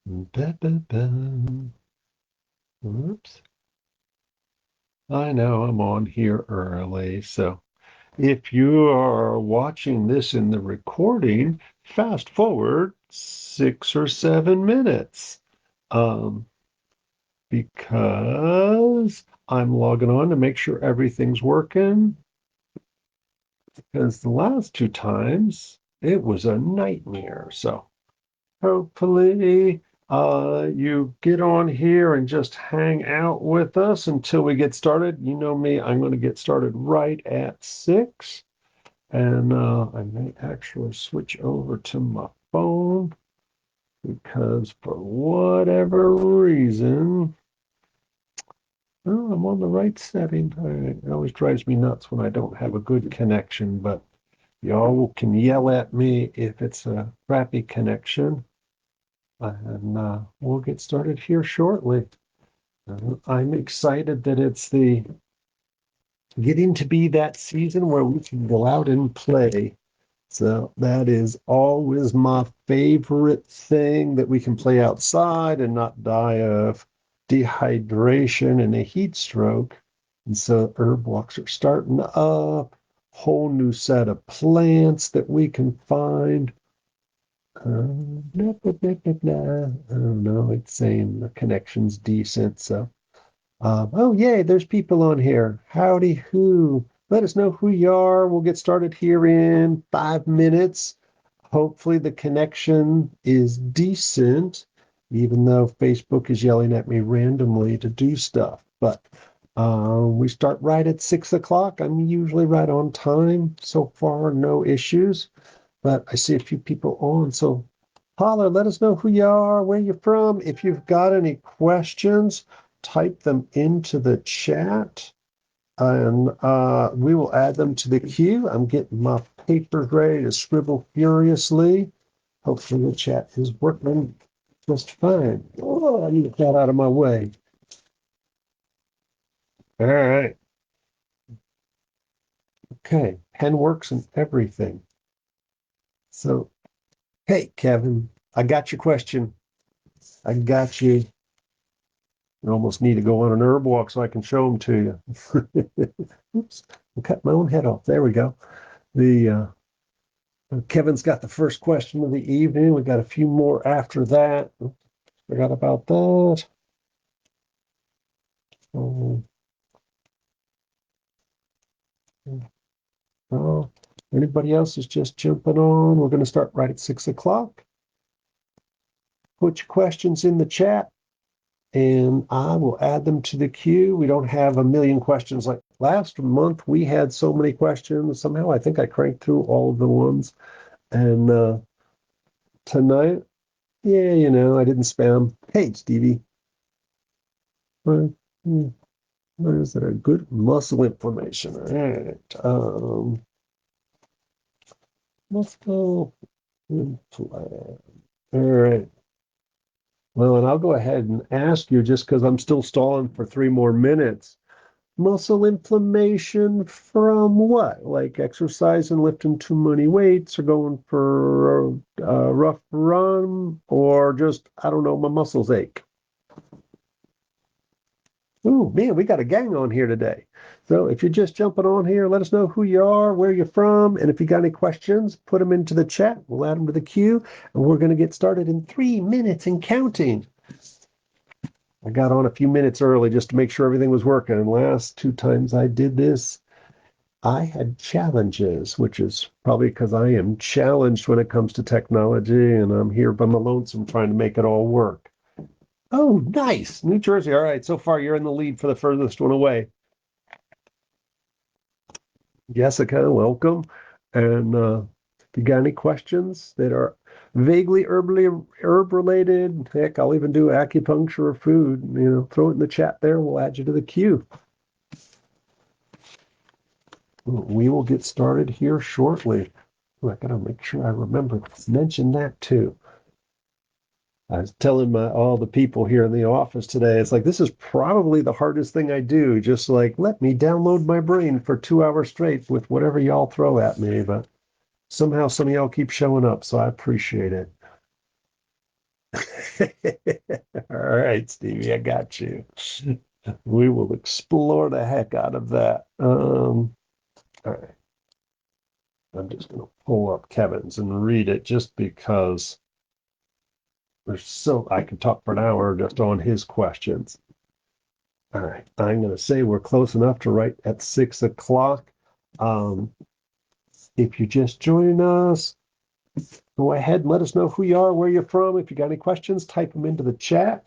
Ba-ba-ba. Oops. I know I'm on here early, so if you are watching this in the recording, fast forward 6 or 7 minutes. Um, because I'm logging on to make sure everything's working. Because the last two times it was a nightmare. So hopefully you get on here and just hang out with us until we get started. You know me, I'm going to get started right at 6. And I may actually switch over to my phone because for whatever reason, oh, I'm on the right setting. It always drives me nuts when I don't have a good connection, but y'all can yell at me if it's a crappy connection. And we'll get started here shortly. I'm excited that it's the getting to be that season where we can go out and play. So that is always my favorite thing, that we can play outside and not die of dehydration and a heat stroke. And so herb walks are starting up, whole new set of plants that we can find. Blah, blah, blah, blah, blah. I don't know. It's saying the connection's decent. So, oh, yay, there's people on here. Howdy who. Let us know who you are. We'll get started here in 5 minutes. Hopefully the connection is decent, even though Facebook is yelling at me randomly to do stuff. But we start right at 6 o'clock. I'm usually right on time. So far, no issues. But I see a few people on. So holler, let us know who you are, where you're from. If you've got any questions, type them into the chat, and we will add them to the queue. I'm getting my papers ready to scribble furiously. Hopefully the chat is working just fine. Oh, I need to get that out of my way. All right. Okay. Pen works and everything. So, hey, Kevin, I got your question. I got you. I almost need to go on an herb walk so I can show them to you. Oops, I cut my own head off. There we go. The Kevin's got the first question of the evening. We got a few more after that. Oops, forgot about that. Oh, oh, anybody else is just jumping on? We're going to start right at 6 o'clock. Put your questions in the chat, and I will add them to the queue. We don't have a million questions like last month. We had so many questions. Somehow I think I cranked through all of the ones. And tonight, yeah, I didn't spam. Hey, Stevie, where, where is it? A good muscle inflammation. All right. Muscle inflammation. All right. Well, and I'll go ahead and ask you, just because I'm still stalling for 3 more minutes. Muscle inflammation from what? Like exercise and lifting too many weights, or going for a rough run, or just, I don't know, my muscles ache? Ooh, man, we got a gang on here today. So if you're just jumping on here, let us know who you are, where you're from, and if you got any questions, put them into the chat. We'll add them to the queue, and we're going to get started in 3 minutes and counting. I got on a few minutes early just to make sure everything was working. And last two times I did this, I had challenges, which is probably because I am challenged when it comes to technology, and I'm here by my lonesome trying to make it all work. Oh, nice. New Jersey. All right. So far, you're in the lead for the furthest one away. Jessica, welcome. And if you got any questions that are vaguely herb related, heck, I'll even do acupuncture or food. Throw it in the chat there. We'll add you to the queue. We will get started here shortly. I gotta make sure I remember to mention that too. I was telling all the people here in the office today, it's like, this is probably the hardest thing I do. Just like, let me download my brain for 2 hours straight with whatever y'all throw at me. But somehow some of y'all keep showing up, so I appreciate it. All right, Stevie, I got you. We will explore the heck out of that. All right, I'm just going to pull up Kevin's and read it just because I could talk for an hour just on his questions. All right, I'm going to say we're close enough to right at 6 o'clock. Um, if you just joined us, go ahead and let us know who you are, where you're from. If you got any questions, type them into the chat.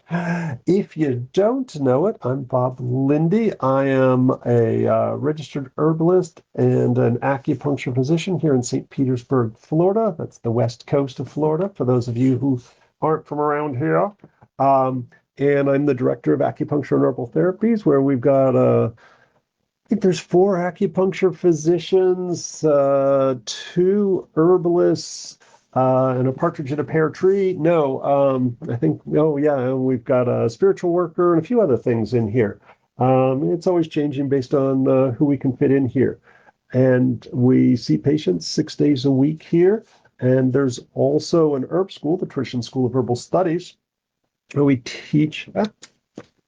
If you don't know it, I'm Bob Linde. I am a registered herbalist and an acupuncture physician here in St. Petersburg, Florida. That's the west coast of Florida, for those of you who aren't from around here. Um, and I'm the director of acupuncture and herbal therapies, where we've got think there's four acupuncture physicians, two herbalists, and a partridge in a pear tree. No, I think, oh, yeah, and we've got a spiritual worker and a few other things in here. It's always changing based on who we can fit in here. And we see patients 6 days a week here. And there's also an herb school, the Tradition School of Herbal Studies, where we teach.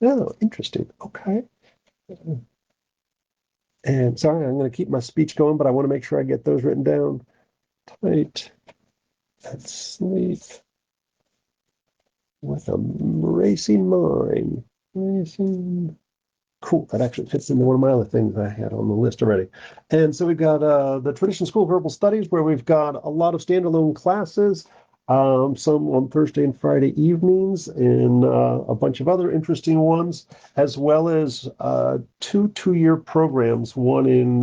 Oh, interesting. Okay. And sorry, I'm going to keep my speech going, but I want to make sure I get those written down. Tight and sleep with a racing mind. Racing. Cool. That actually fits into one of my other things I had on the list already. And so we've got the Tradition School of Herbal Studies, where we've got a lot of standalone classes, some on Thursday and Friday evenings, and a bunch of other interesting ones, as well as two two-year programs, one in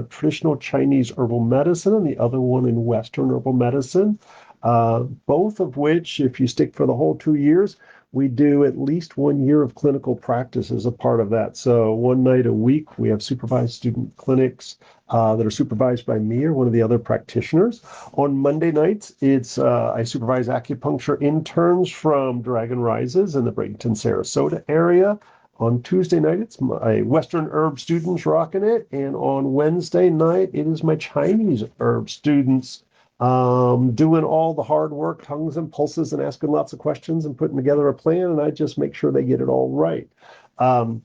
traditional Chinese herbal medicine and the other one in Western herbal medicine, both of which, if you stick for the whole 2 years, we do at least 1 year of clinical practice as a part of that. So one night a week, we have supervised student clinics that are supervised by me or one of the other practitioners. On Monday nights, I supervise acupuncture interns from Dragon Rises in the Bradenton, Sarasota area. On Tuesday night, it's my Western herb students rocking it. And on Wednesday night, it is my Chinese herb students doing all the hard work, tongues and pulses, and asking lots of questions and putting together a plan. And I just make sure they get it all right. Um,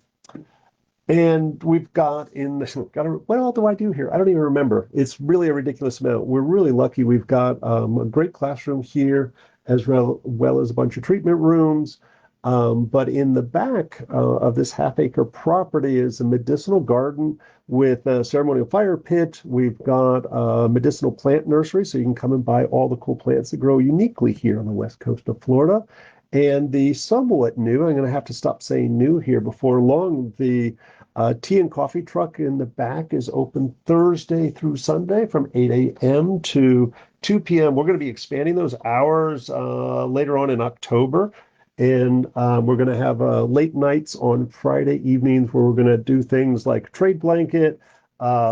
and we've got what all do I do here? I don't even remember. It's really a ridiculous amount. We're really lucky. We've got a great classroom here, as well as a bunch of treatment rooms. But in the back of this half-acre property is a medicinal garden with a ceremonial fire pit. We've got a medicinal plant nursery, so you can come and buy all the cool plants that grow uniquely here on the west coast of Florida. And the somewhat new, I'm going to have to stop saying new here before long, the tea and coffee truck in the back is open Thursday through Sunday from 8 a.m. to 2 p.m. We're going to be expanding those hours later on in October. And we're going to have late nights on Friday evenings where we're going to do things like trade blanket,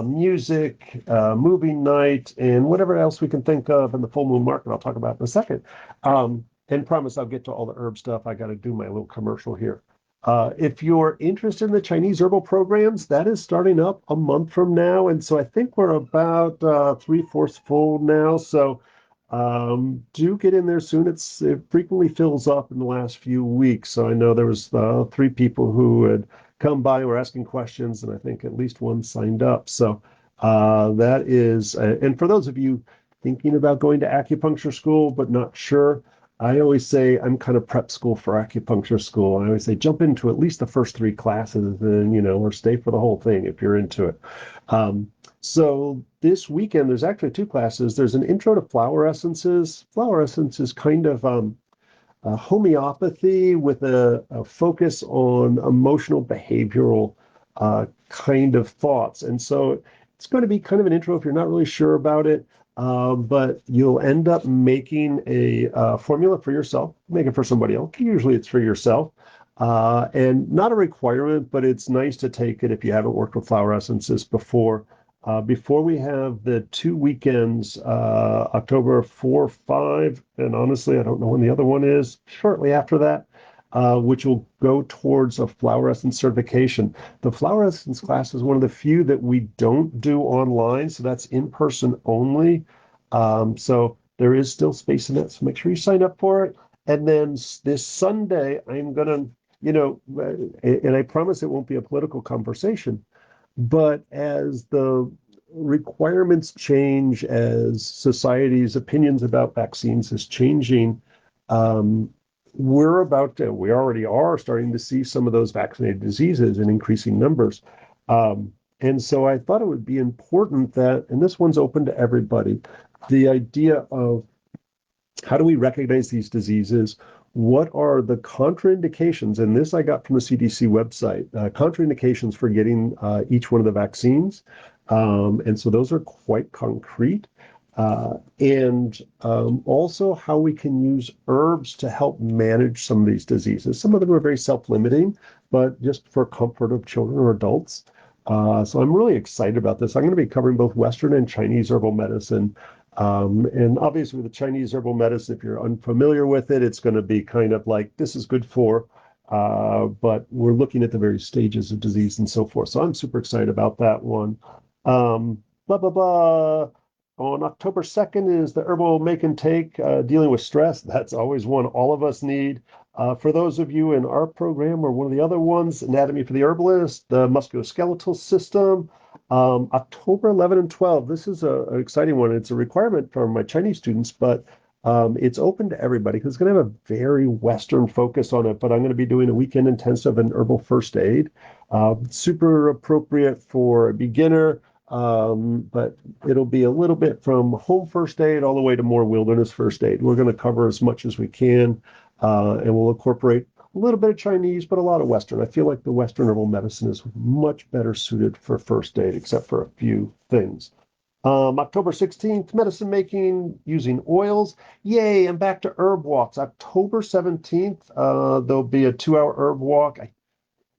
music, movie night, and whatever else we can think of in the full moon market. I'll talk about in a second. And promise I'll get to all the herb stuff. I got to do my little commercial here. If you're interested in the Chinese herbal programs, that is starting up a month from now. And so I think we're about three-fourths full now. So do get in there soon. It frequently fills up in the last few weeks. So I know there was three people who had come by and were asking questions, and I think at least one signed up. So that is, and for those of you thinking about going to acupuncture school but not sure, I always say I'm kind of prep school for acupuncture school. I always say jump into at least the first three classes, and or stay for the whole thing if you're into it. So this weekend, there's actually two classes. There's an intro to flower essences. Flower essence is kind of homeopathy with a focus on emotional behavioral kind of thoughts. And so it's going to be kind of an intro if you're not really sure about it. But you'll end up making a formula for yourself, make it for somebody else. Usually it's for yourself. And not a requirement, but it's nice to take it if you haven't worked with flower essences before. Before we have the 2 weekends, October 4, 5, and honestly, I don't know when the other one is, shortly after that, which will go towards a flower essence certification. The flower essence class is one of the few that we don't do online, so that's in person only. So there is still space in it, so make sure you sign up for it. And then this Sunday, I'm going to, and I promise it won't be a political conversation, but as the requirements change, as society's opinions about vaccines is changing, um, we already are starting to see some of those vaccinated diseases in increasing numbers. And so I thought it would be important that, and this one's open to everybody, the idea of how do we recognize these diseases? What are the contraindications? And this I got from the CDC website, contraindications for getting each one of the vaccines. And so those are quite concrete. And also how we can use herbs to help manage some of these diseases. Some of them are very self-limiting, but just for comfort of children or adults. So I'm really excited about this. I'm going to be covering both Western and Chinese herbal medicine. And obviously, with the Chinese herbal medicine, if you're unfamiliar with it, it's going to be kind of like this is good for, but we're looking at the various stages of disease and so forth. So I'm super excited about that one. Blah, blah, blah. On October 2nd is the Herbal Make and Take, dealing with stress. That's always one all of us need. For those of you in our program or one of the other ones, Anatomy for the Herbalist, the musculoskeletal system, October 11 and 12. This is an exciting one. It's a requirement for my Chinese students, but it's open to everybody because it's going to have a very Western focus on it. But I'm going to be doing a weekend intensive in herbal first aid. Super appropriate for a beginner, but it'll be a little bit from home first aid all the way to more wilderness first aid. We're going to cover as much as we can, and we'll incorporate a little bit of Chinese, but a lot of Western. I feel like the Western herbal medicine is much better suited for first aid, except for a few things. October 16th, medicine making using oils. Yay, I'm back to herb walks. October 17th, there'll be a 2 hour herb walk.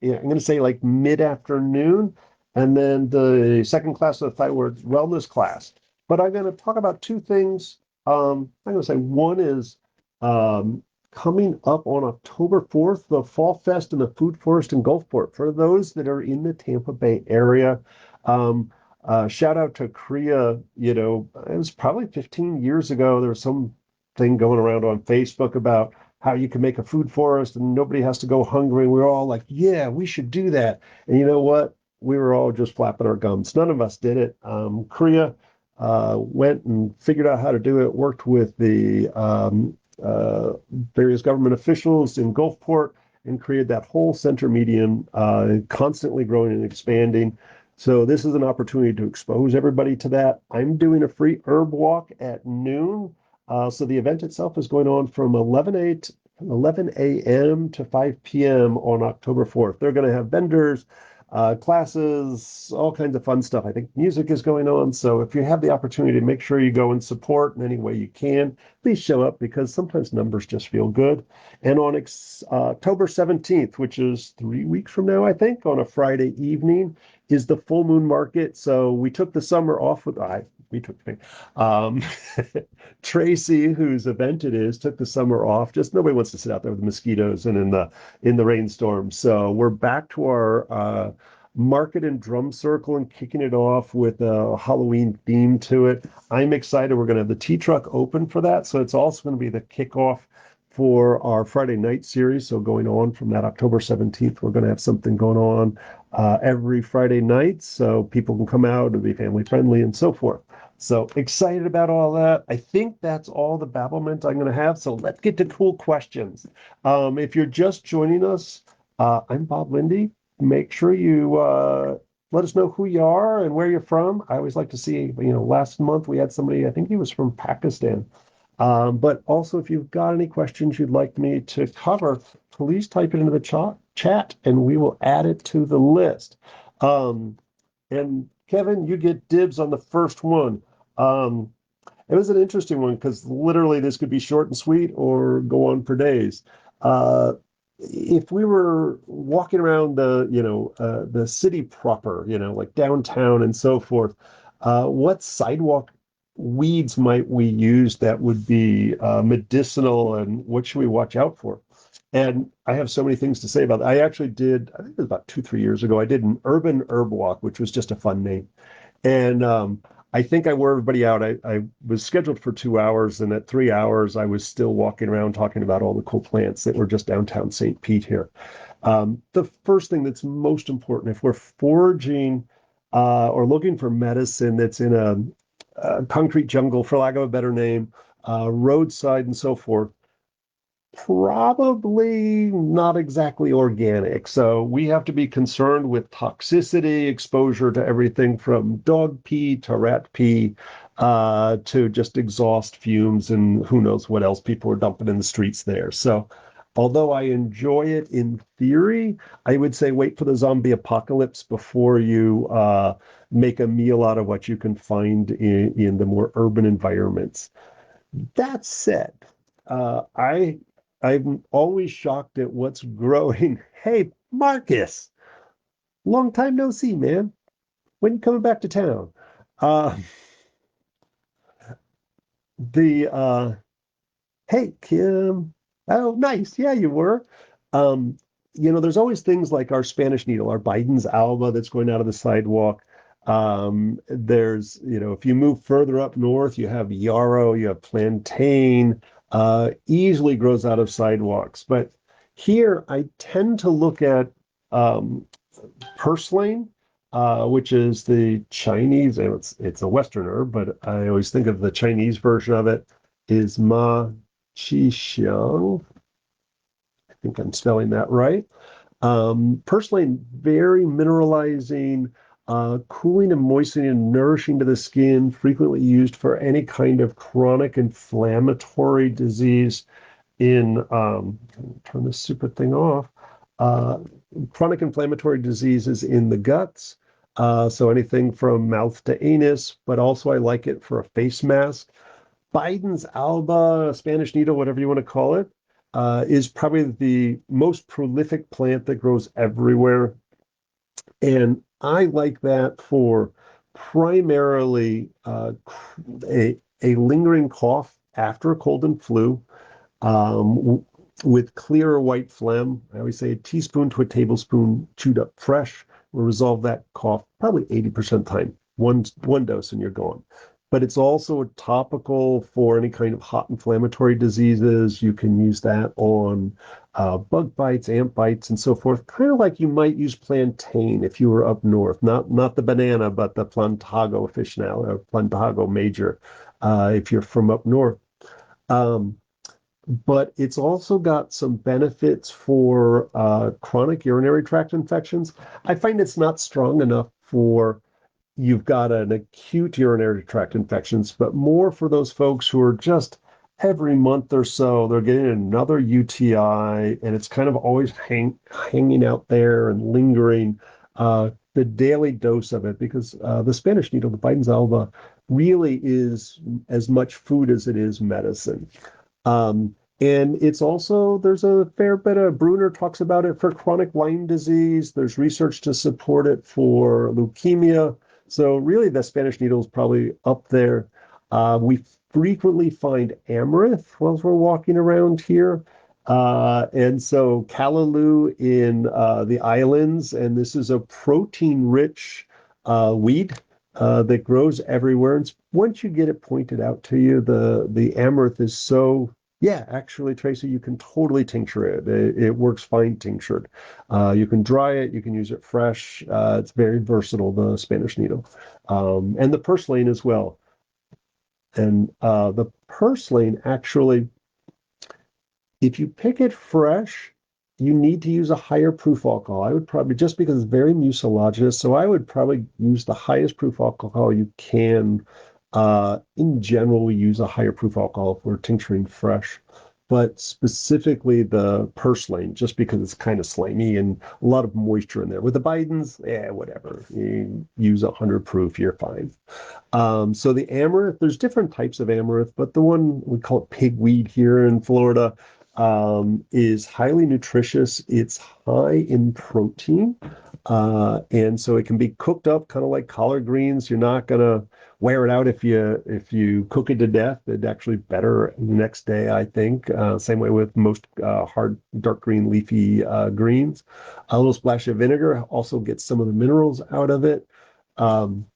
Yeah, I'm going to say like mid-afternoon, and then the second class of the thyroid wellness class. But I'm going to talk about two things. I'm going to say one is um, coming up on October 4th, the Fall Fest in the Food Forest in Gulfport. For those that are in the Tampa Bay area, um, shout out to Korea. It was probably 15 years ago. There was some thing going around on Facebook about how you can make a food forest and nobody has to go hungry. We were all like, yeah, we should do that. And you know what? We were all just flapping our gums. None of us did it. Korea went and figured out how to do it, worked with the various government officials in Gulfport and created that whole center medium, constantly growing and expanding. So this is an opportunity to expose everybody to that. I'm doing a free herb walk at noon. So the event itself is going on from 11 a.m. to 5 p.m. on October 4th. They're going to have vendors, classes, all kinds of fun stuff. I think music is going on. So if you have the opportunity, make sure you go and support in any way you can. Please show up because sometimes numbers just feel good. And on October 17th, which is 3 weeks from now, I think, on a Friday evening, is the full moon market. So we took the summer off with we took um, Tracy, whose event it is, took the summer off. Just nobody wants to sit out there with the mosquitoes and in the rainstorm. So we're back to our market and drum circle and kicking it off with a Halloween theme to it. I'm excited. We're going to have the tea truck open for that. So it's also going to be the kickoff for our Friday night series. So going on from that October 17th, we're going to have something going on every Friday night so people can come out and be family friendly and so forth. So excited about all that. I think that's all the babblement I'm going to have. So let's get to cool questions. If you're just joining us, I'm Bob Linde. Make sure you let us know who you are and where you're from. I always like to see, last month we had somebody, I think he was from Pakistan. But also, if you've got any questions you'd like me to cover, please type it into the chat and we will add it to the list. And Kevin, you get dibs on the first one. Um, it was an interesting one because literally this could be short and sweet or go on for days. Uh, if we were walking around the city proper, like downtown and so forth, what sidewalk weeds might we use that would be medicinal, and what should we watch out for? And I have so many things to say about that. I actually did, I think it was about 2, 3 years ago, I did an urban herb walk, which was just a fun name. And I think I wore everybody out. I was scheduled for 2 hours, and at 3 hours, I was still walking around talking about all the cool plants that were just downtown St. Pete here. The first thing that's most important, if we're foraging or looking for medicine that's in a concrete jungle, for lack of a better name, roadside and so forth, probably not exactly organic. So we have to be concerned with toxicity, exposure to everything from dog pee to rat pee, to just exhaust fumes and who knows what else people are dumping in the streets there. So although I enjoy it in theory, I would say wait for the zombie apocalypse before you make a meal out of what you can find in the more urban environments. That said, I'm always shocked at what's growing. Hey, Marcus, long time no see, man. When you coming back to town? Uh, the Hey, Kim. Oh, nice. Yeah, you were. Um, there's always things like our Spanish needle, our Biden's alba that's going out of the sidewalk. If you move further up north, you have yarrow, you have plantain, easily grows out of sidewalks. But here, I tend to look at um, purslane, which is the Chinese, and it's a Western herb, but I always think of the Chinese version of it is ma chi xiang. I think I'm spelling that right. Purslane, very mineralizing, cooling and moistening and nourishing to the skin, frequently used for any kind of chronic inflammatory disease in, turn this stupid thing off, uh, chronic inflammatory diseases in the guts. So anything from mouth to anus, but also I like it for a face mask. Biden's alba, Spanish needle, whatever you want to call it, is probably the most prolific plant that grows everywhere. And I like that for primarily a lingering cough after a cold and flu, with clear white phlegm. I always say a teaspoon to a tablespoon chewed up fresh will resolve that cough probably 80% of the time. One dose and you're gone. But it's also a topical for any kind of hot inflammatory diseases. You can use that on bug bites, ant bites, and so forth. Kind of like you might use plantain if you were up north, not the banana, but the plantago officinale or plantago major, if you're from up north. Um, but it's also got some benefits for chronic urinary tract infections. I find it's not strong enough for you've got an acute urinary tract infections, but more for those folks who are just every month or so, they're getting another UTI, and it's kind of always hanging out there and lingering. The daily dose of it, because the Spanish needle, the Biden's alba, really is as much food as it is medicine. Um, and it's also, there's a fair bit of, Bruner talks about it for chronic Lyme disease. There's research to support it for leukemia. So really the Spanish needle is probably up there. We frequently find amaranth while we're walking around here. And so callaloo in the islands, and this is a protein-rich weed that grows everywhere. And once you get it pointed out to you, the amaranth is so, yeah, actually, Tracy, you can totally tincture it. It works fine tinctured. You can dry it, you can use it fresh. It's very versatile, the Spanish needle. And the purslane as well. And the purslane actually, if you pick it fresh, you need to use a higher proof alcohol. I would probably, just because it's very mucilaginous, so I would probably use the highest proof alcohol you can. In general, we use a higher proof alcohol if we're tincturing fresh, but specifically the purslane, just because it's kind of slimy and a lot of moisture in there. With the Bidens, whatever. You use 100 proof, you're fine. So the amaranth, there's different types of amaranth, but the one we call it pigweed here in Florida is highly nutritious. It's high in protein. And so it can be cooked up kind of like collard greens. You're not gonna wear it out if you cook it to death. It's actually better the next day, I think. Same way with most hard dark green leafy greens. A little splash of vinegar also gets some of the minerals out of it. Um,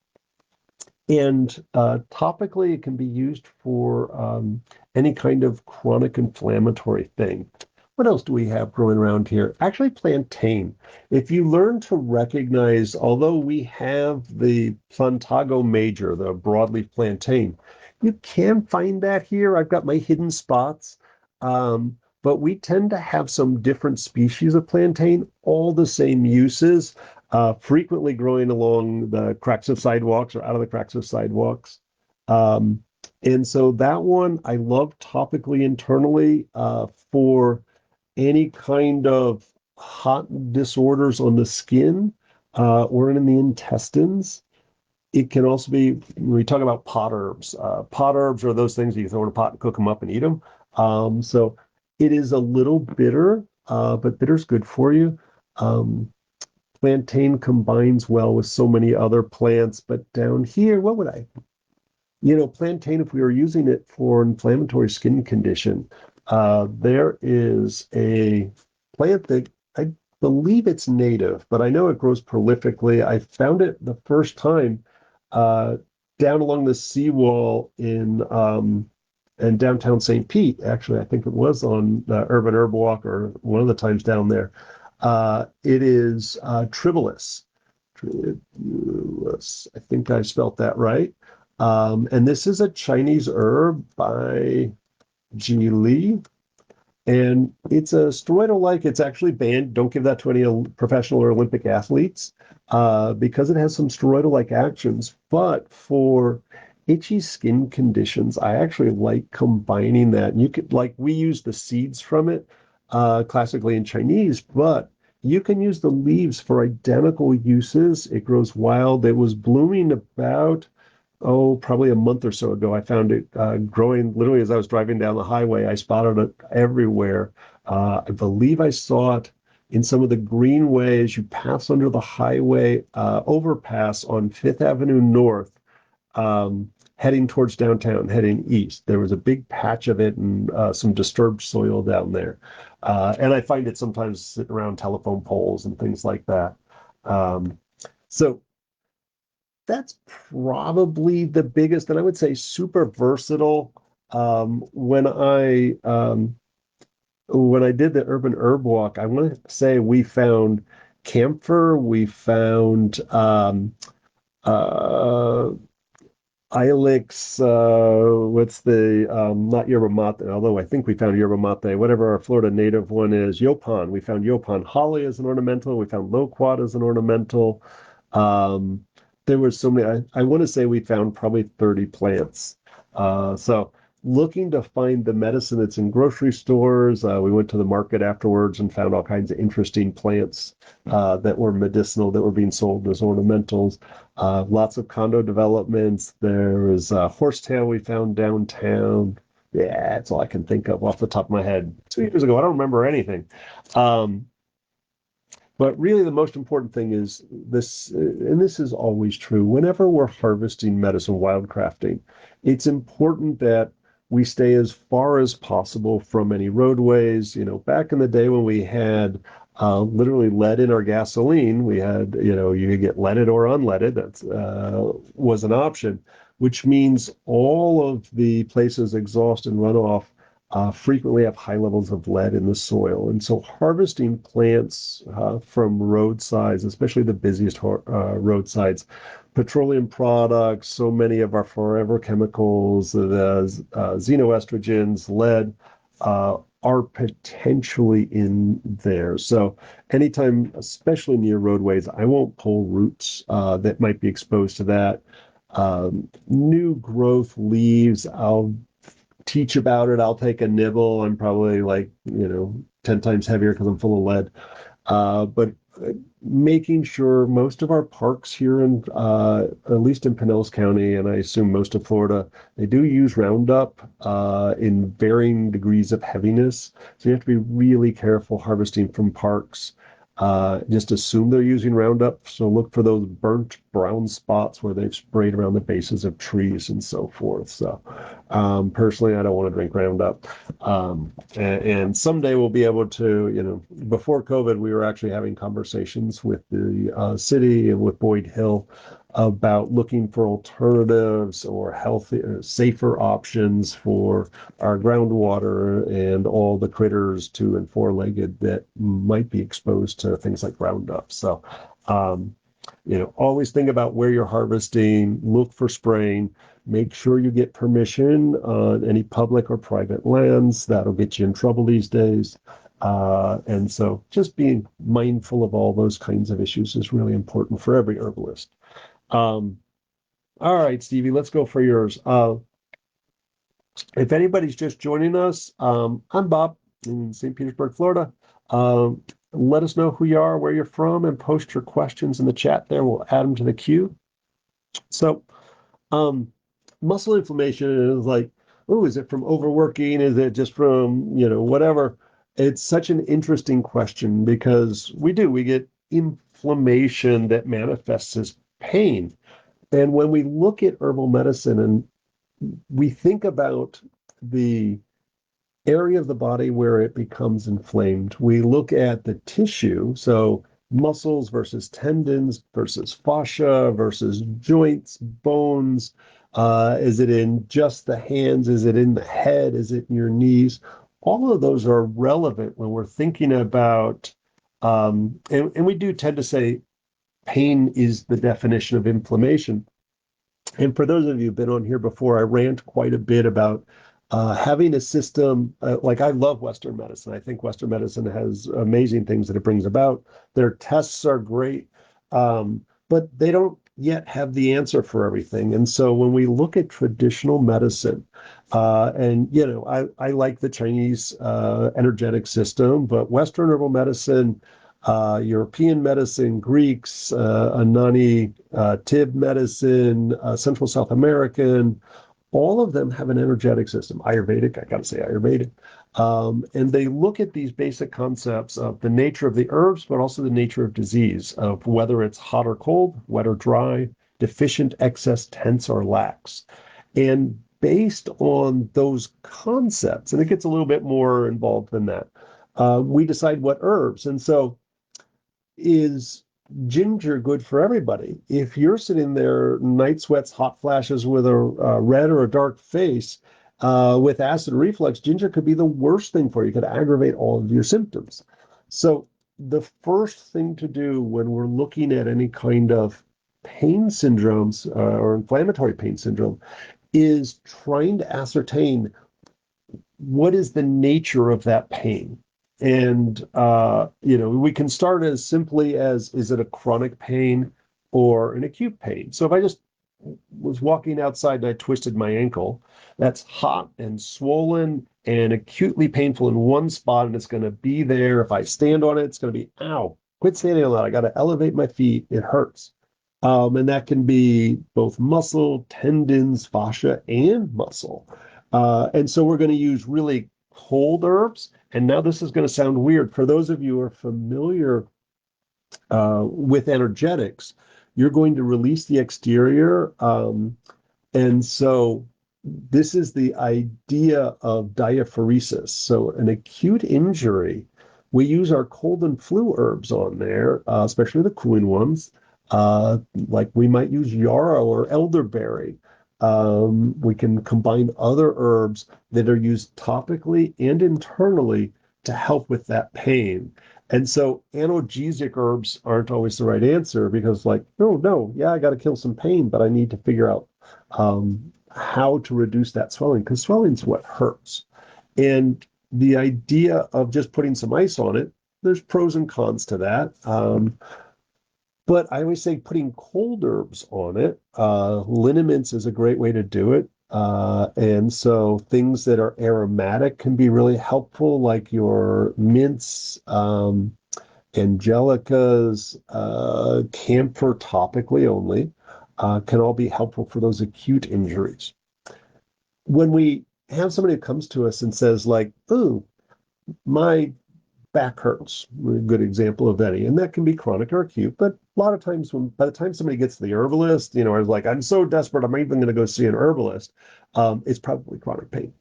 And topically, it can be used for any kind of chronic inflammatory thing. What else do we have growing around here? Actually, plantain. If you learn to recognize, although we have the Plantago major, the broadleaf plantain, you can find that here. I've got my hidden spots. But we tend to have some different species of plantain, all the same uses, frequently growing along the cracks of sidewalks or out of the cracks of sidewalks. Um, and so that one I love topically internally for any kind of hot disorders on the skin or in the intestines. It can also be, when we talk about pot herbs. Pot herbs are those things you throw in a pot and cook them up and eat them. So it is a little bitter, but bitter's good for you. Um, Plantain combines well with so many other plants, but down here, what would I plantain, if we were using it for inflammatory skin condition, there is a plant that I believe it's native, but I know it grows prolifically. I found it the first time uh, down along the seawall in downtown St. Pete. Actually, I think it was on the Urban Herb Walk or one of the times down there. It is Tribulus. Tribulus. I think I spelt that right. And this is a Chinese herb by Ji Li. And it's a steroidal-like. It's actually banned. Don't give that to any professional or Olympic athletes because it has some steroidal-like actions. But for itchy skin conditions, I actually like combining that. And you could, like, we use the seeds from it classically in Chinese, but you can use the leaves for identical uses. It grows wild. It was blooming about probably a month or so ago. I found it growing literally as I was driving down the highway. I spotted it everywhere. I believe I saw it in some of the greenways. You pass under the highway overpass on Fifth Avenue North, heading towards downtown, heading east. There was a big patch of it and some disturbed soil down there. And I find it sometimes sitting around telephone poles and things like that. Um, so that's probably the biggest, and I would say super versatile. When I did the urban herb walk, I want to say we found camphor, we found uh, Ilex, what's the not yerba mate, although I think we found yerba mate, whatever our Florida native one is, Yopan. We found Yopan holly as an ornamental. We found loquat as an ornamental. Um, there was so many. I want to say we found probably 30 plants. So looking to find the medicine that's in grocery stores. We went to the market afterwards and found all kinds of interesting plants that were medicinal that were being sold as ornamentals. Lots of condo developments. There was a horsetail we found downtown. Yeah, that's all I can think of off the top of my head. 2 years ago, I don't remember anything. Um, but really, the most important thing is this, and this is always true. Whenever we're harvesting medicine, wildcrafting, it's important that we stay as far as possible from any roadways. Back in the day when we had literally lead in our gasoline, we had, you could get leaded or unleaded. That was an option, which means all of the places exhaust and runoff frequently have high levels of lead in the soil. And so harvesting plants from roadsides, especially the busiest roadsides, petroleum products, so many of our forever chemicals, the xenoestrogens, lead, are potentially in there. So anytime, especially near roadways, I won't pull roots that might be exposed to that. New growth leaves, I'll teach about it. I'll take a nibble. I'm probably like, 10 times heavier because I'm full of lead. But making sure most of our parks here at least in Pinellas County, and I assume most of Florida, they do use Roundup in varying degrees of heaviness. So you have to be really careful harvesting from parks. Just assume they're using Roundup. So look for those burnt brown spots where they've sprayed around the bases of trees and so forth. So personally, I don't want to drink Roundup. And someday we'll be able to, before COVID, we were actually having conversations with the city and with Boyd Hill about looking for alternatives or healthier, safer options for our groundwater and all the critters, two and four-legged, that might be exposed to things like Roundup. So, um, always think about where you're harvesting, look for spraying, make sure you get permission on any public or private lands. That'll get you in trouble these days. And so just being mindful of all those kinds of issues is really important for every herbalist. Um, all right, Stevie, let's go for yours. If anybody's just joining us, I'm Bob in St. Petersburg, Florida. Um, Let us know who you are, where you're from, and post your questions in the chat there. We'll add them to the queue. So, um, muscle inflammation is like, oh, is it from overworking? Is it just from, whatever? It's such an interesting question because we get inflammation that manifests as pain. And when we look at herbal medicine and we think about the area of the body where it becomes inflamed, we look at the tissue. So muscles versus tendons versus fascia versus joints, bones. Is it in just the hands? Is it in the head? Is it in your knees? All of those are relevant when we're thinking about, and we do tend to say pain is the definition of inflammation. And for those of you who've been on here before, I rant quite a bit about having a system like I love Western medicine. I think Western medicine has amazing things that it brings about. Their tests are great, but they don't yet have the answer for everything. And so when we look at traditional medicine, and I like the Chinese energetic system, but Western herbal medicine, European medicine, Greeks, Anani, Tib medicine, Central South American, all of them have an energetic system. Ayurvedic, I got to say Ayurvedic. And they look at these basic concepts of the nature of the herbs, but also the nature of disease, of whether it's hot or cold, wet or dry, deficient, excess, tense, or lax. And based on those concepts, and it gets a little bit more involved than that, we decide what herbs. And so is ginger good for everybody? If you're sitting there, night sweats, hot flashes with a red or a dark face with acid reflux, ginger could be the worst thing for you. It could aggravate all of your symptoms. So the first thing to do when we're looking at any kind of pain syndromes or inflammatory pain syndrome is trying to ascertain what is the nature of that pain. And, we can start as simply as, is it a chronic pain or an acute pain? So if I just was walking outside and I twisted my ankle, that's hot and swollen and acutely painful in one spot, and it's going to be there. If I stand on it, it's going to be, ow, quit standing on that. I got to elevate my feet. It hurts. And that can be both muscle, tendons, fascia, and muscle. And so we're going to use really cold herbs. And now this is going to sound weird. For those of you who are familiar with energetics, you're going to release the exterior. And so this is the idea of diaphoresis. So an acute injury, we use our cold and flu herbs on there, especially the cooling ones. Like we might use yarrow or elderberry. We can combine other herbs that are used topically and internally to help with that pain. And so analgesic herbs aren't always the right answer because, like, oh, no, yeah, I got to kill some pain, but I need to figure out how to reduce that swelling because swelling's what hurts. And the idea of just putting some ice on it, there's pros and cons to that. But I always say putting cold herbs on it. Liniments is a great way to do it. And so things that are aromatic can be really helpful, like your mints, angelicas, camphor topically only, can all be helpful for those acute injuries. When we have somebody who comes to us and says, like, oh, my back hurts, a good example of any, and that can be chronic or acute, but a lot of times by the time somebody gets to the herbalist, I was like, I'm so desperate, I'm even going to go see an herbalist. It's probably chronic pain.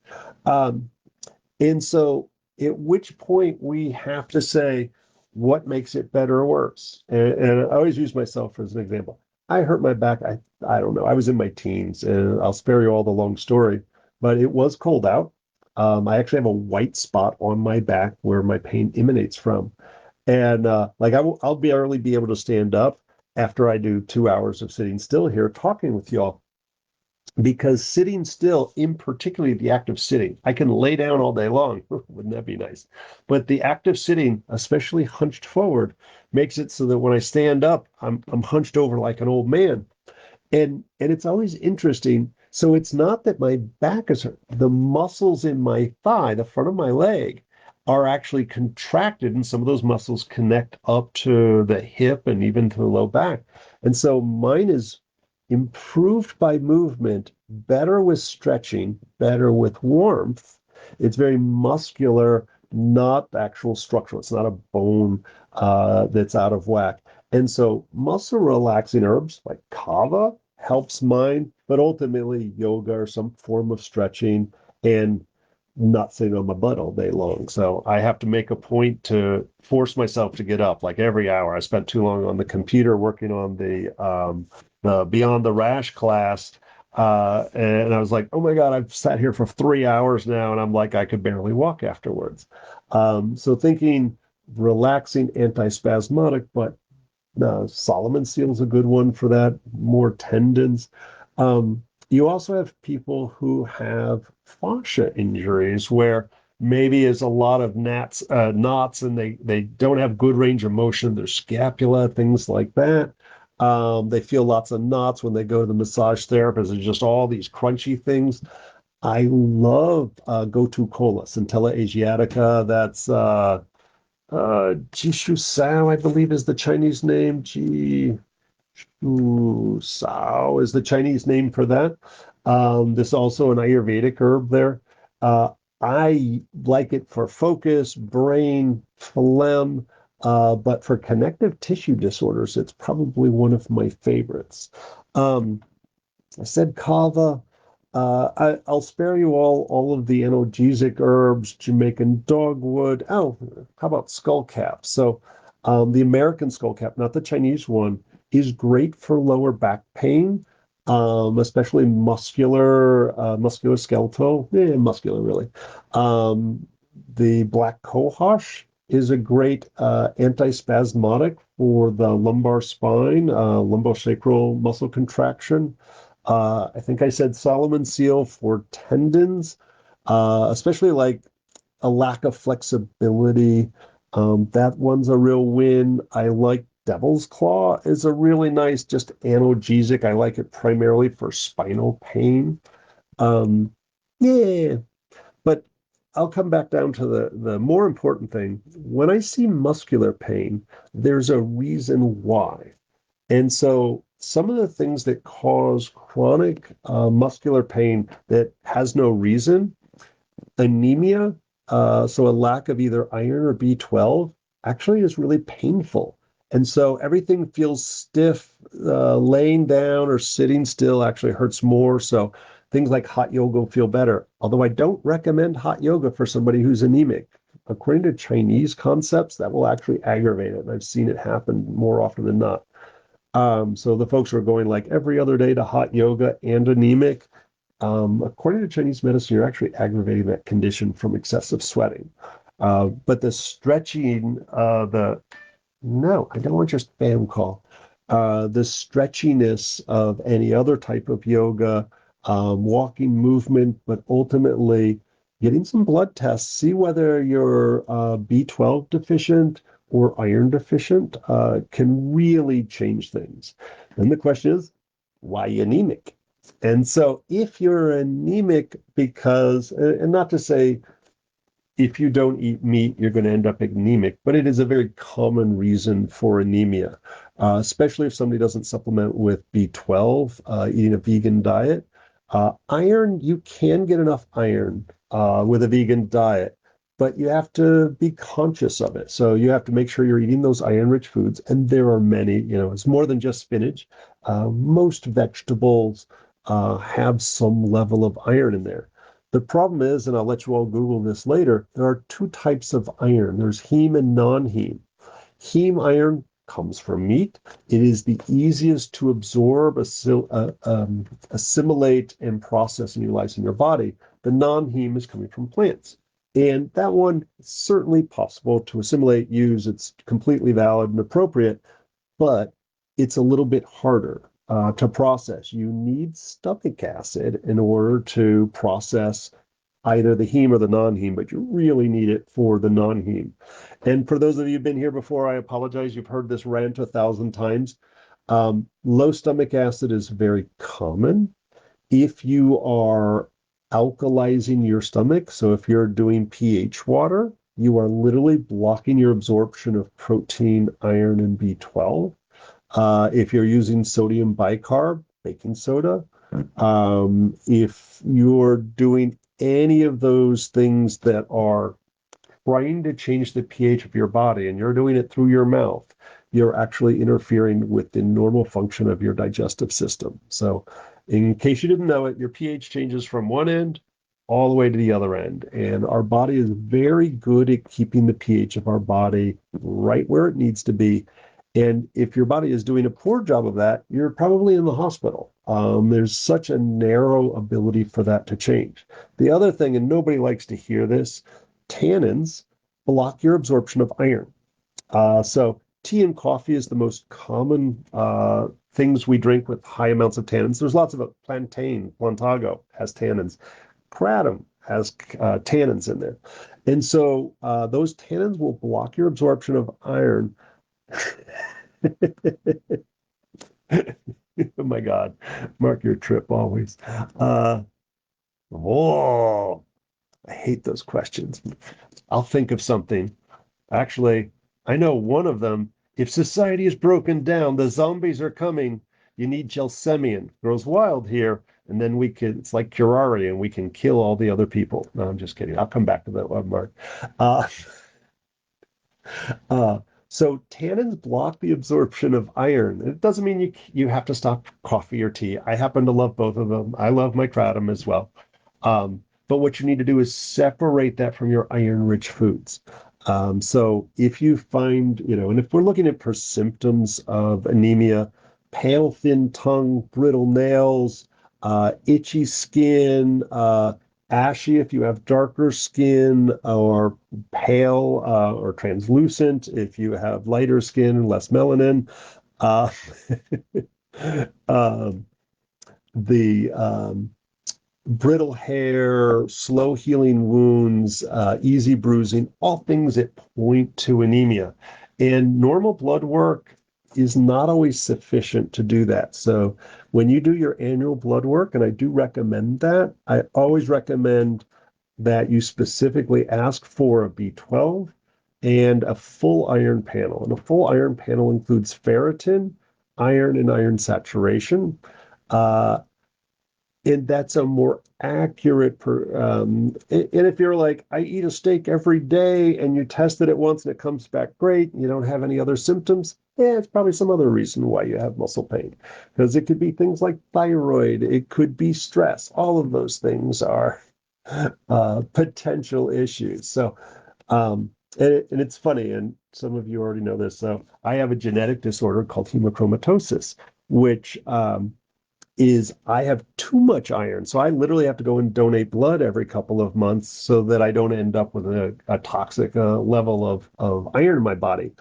And so at which point we have to say, what makes it better or worse? And I always use myself as an example. I hurt my back. I don't know. I was in my teens, and I'll spare you all the long story, but it was cold out. I actually have a white spot on my back where my pain emanates from. And like I'll barely be able to stand up after I do 2 hours of sitting still here talking with y'all because sitting still, in particularly the act of sitting, I can lay down all day long. Wouldn't that be nice? But the act of sitting, especially hunched forward, makes it so that when I stand up, I'm hunched over like an old man. And it's always interesting. So it's not that my back is hurt. The muscles in my thigh, the front of my leg, are actually contracted, and some of those muscles connect up to the hip and even to the low back. And so mine is improved by movement, better with stretching, better with warmth. It's very muscular, not actual structural. It's not a bone that's out of whack. And so muscle relaxing herbs like kava helps mine, but ultimately yoga or some form of stretching and not sitting on my butt all day long. So I have to make a point to force myself to get up like every hour. I spent too long on the computer working on the Beyond the Rash class. And I was like, oh my God, I've sat here for 3 hours now, and I'm like, I could barely walk afterwards. So thinking relaxing, antispasmodic, but Solomon seal's a good one for that, more tendons. You also have people who have fascia injuries where maybe it's a lot of knots and they don't have good range of motion in their scapula, things like that. They feel lots of knots when they go to the massage therapist. There's just all these crunchy things. I love Gotu Kola, Centella Asiatica. That's Jishu Sao, I believe, is the Chinese name. Jishu Sao is the Chinese name for that. This is also an Ayurvedic herb there. Uh, I like it for focus, brain, phlegm, but for connective tissue disorders, it's probably one of my favorites. Um, I said kava. I'll spare you all of the analgesic herbs, Jamaican dogwood. Oh, how about skullcap? So, the American skullcap, not the Chinese one, is great for lower back pain, especially musculoskeletal, muscular really. The black cohosh is a great antispasmodic for the lumbar spine, lumbosacral muscle contraction. I think I said Solomon seal for tendons, especially like a lack of flexibility. That one's a real win. I like Devil's Claw is a really nice, just analgesic. I like it primarily for spinal pain. Um, yeah, but I'll come back down to the more important thing. When I see muscular pain, there's a reason why. And so some of the things that cause chronic muscular pain that has no reason, anemia, so a lack of either iron or B12, actually is really painful. And so everything feels stiff, laying down or sitting still actually hurts more. So things like hot yoga feel better. Although I don't recommend hot yoga for somebody who's anemic. According to Chinese concepts, that will actually aggravate it. And I've seen it happen more often than not. So the folks who are going like every other day to hot yoga and anemic, according to Chinese medicine, you're actually aggravating that condition from excessive sweating. But the stretching, the no, I don't want your spam call. The stretchiness of any other type of yoga, walking movement, but ultimately getting some blood tests, see whether you're B12 deficient or iron deficient, can really change things. Then the question is, why anemic? And so if you're anemic because, and not to say if you don't eat meat, you're going to end up anemic, but it is a very common reason for anemia, especially if somebody doesn't supplement with B12, eating a vegan diet. Iron, you can get enough iron with a vegan diet, but you have to be conscious of it. So you have to make sure you're eating those iron-rich foods, and there are many, it's more than just spinach. Most vegetables have some level of iron in there. The problem is, and I'll let you all Google this later, there are two types of iron. There's heme and non-heme. Heme iron comes from meat. It is the easiest to absorb, assimilate, and process and utilize in your body. The non-heme is coming from plants. And that one is certainly possible to assimilate, use. It's completely valid and appropriate, but it's a little bit harder to process. You need stomach acid in order to process either the heme or the non-heme, but you really need it for the non-heme. And for those of you who've been here before, I apologize. You've heard this rant 1,000 times. Low stomach acid is very common if you are alkalizing your stomach. So if you're doing pH water, you are literally blocking your absorption of protein, iron, and B12. If you're using sodium bicarb, baking soda, if you're doing any of those things that are trying to change the pH of your body and you're doing it through your mouth, you're actually interfering with the normal function of your digestive system. So, in case you didn't know it, your pH changes from one end all the way to the other end. And our body is very good at keeping the pH of our body right where it needs to be. And if your body is doing a poor job of that, you're probably in the hospital. There's such a narrow ability for that to change. The other thing, and nobody likes to hear this, tannins block your absorption of iron. So tea and coffee is the most common things we drink with high amounts of tannins. There's lots of it. Plantago has tannins. Kratom has tannins in there. And so those tannins will block your absorption of iron. Oh my God. Mark your trip always. Oh, I hate those questions. I'll think of something. Actually, I know one of them. If society is broken down, the zombies are coming. You need gelsemium. Grows wild here, and then we can. It's like curare, and we can kill all the other people. No, I'm just kidding. I'll come back to that one, Mark. Uh, uh, so tannins block the absorption of iron. It doesn't mean you have to stop coffee or tea. I happen to love both of them. I love my kratom as well. But what you need to do is separate that from your iron-rich foods. So if you find, and if we're looking at for symptoms of anemia, pale, thin tongue, brittle nails, itchy skin, ashy if you have darker skin, or pale or translucent if you have lighter skin and less melanin. Uh, um, the brittle hair, slow healing wounds, easy bruising, all things that point to anemia. And normal blood work is not always sufficient to do that. So when you do your annual blood work, and I do recommend that, I always recommend that you specifically ask for a B12 and a full iron panel. And a full iron panel includes ferritin, iron, and iron saturation. Uh, and that's a more accurate and if you're like, I eat a steak every day and you tested it once and it comes back great, and you don't have any other symptoms, it's probably some other reason why you have muscle pain, because it could be things like thyroid, it could be stress. All of those things are potential issues. So and it's funny, and some of you already know this, so I have a genetic disorder called hemochromatosis, which is I have too much iron. So I literally have to go and donate blood every couple of months so that I don't end up with a toxic level of iron in my body.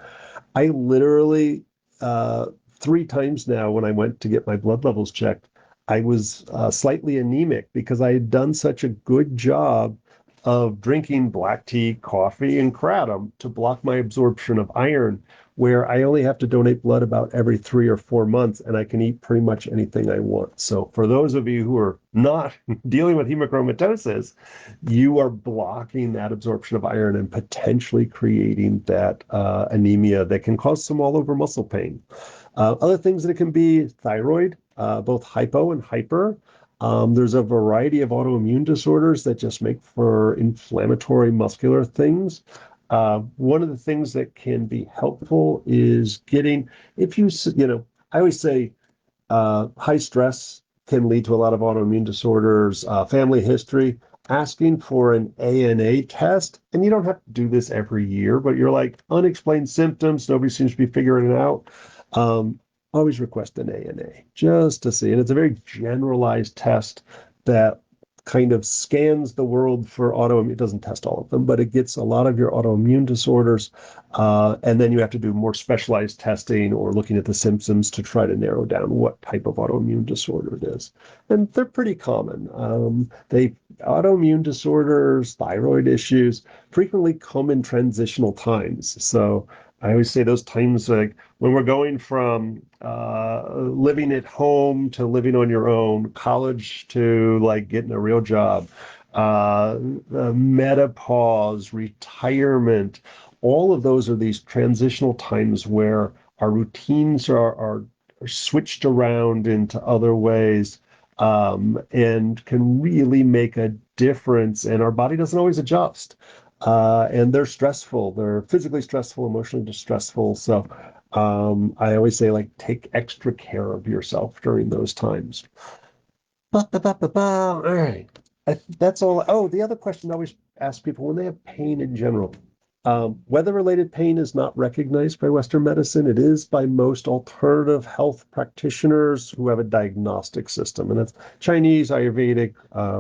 I literally, uh, 3 times now when I went to get my blood levels checked, I was slightly anemic because I had done such a good job of drinking black tea, coffee, and kratom to block my absorption of iron, where I only have to donate blood about every 3 or 4 months and I can eat pretty much anything I want. So for those of you who are not dealing with hemochromatosis, you are blocking that absorption of iron and potentially creating that anemia that can cause some all over muscle pain. Other things that it can be thyroid, both hypo and hyper. There's a variety of autoimmune disorders that just make for inflammatory muscular things. One of the things that can be helpful is getting, if I always say high stress can lead to a lot of autoimmune disorders, family history. asking for an ANA test, and you don't have to do this every year, but you're like unexplained symptoms, nobody seems to be figuring it out. Um, Always request an ANA just to see. And it's a very generalized test that kind of scans the world for autoimmune. It doesn't test all of them, but it gets a lot of your autoimmune disorders. And then you have to do more specialized testing or looking at the symptoms to try to narrow down what type of autoimmune disorder it is. And they're pretty common. They autoimmune disorders, thyroid issues frequently come in transitional times. So I always say those times like when we're going from living at home to living on your own, college to like getting a real job, menopause, retirement, all of those are these transitional times where our routines are switched around into other ways, and can really make a difference. And our body doesn't always adjust. And they're stressful. They're physically stressful, emotionally distressful. So I always say, like, take extra care of yourself during those times. All right. That's all. Oh, the other question I always ask people when they have pain in general. Weather-related pain is not recognized by Western medicine. It is by most alternative health practitioners who have a diagnostic system, and it's Chinese, Ayurvedic,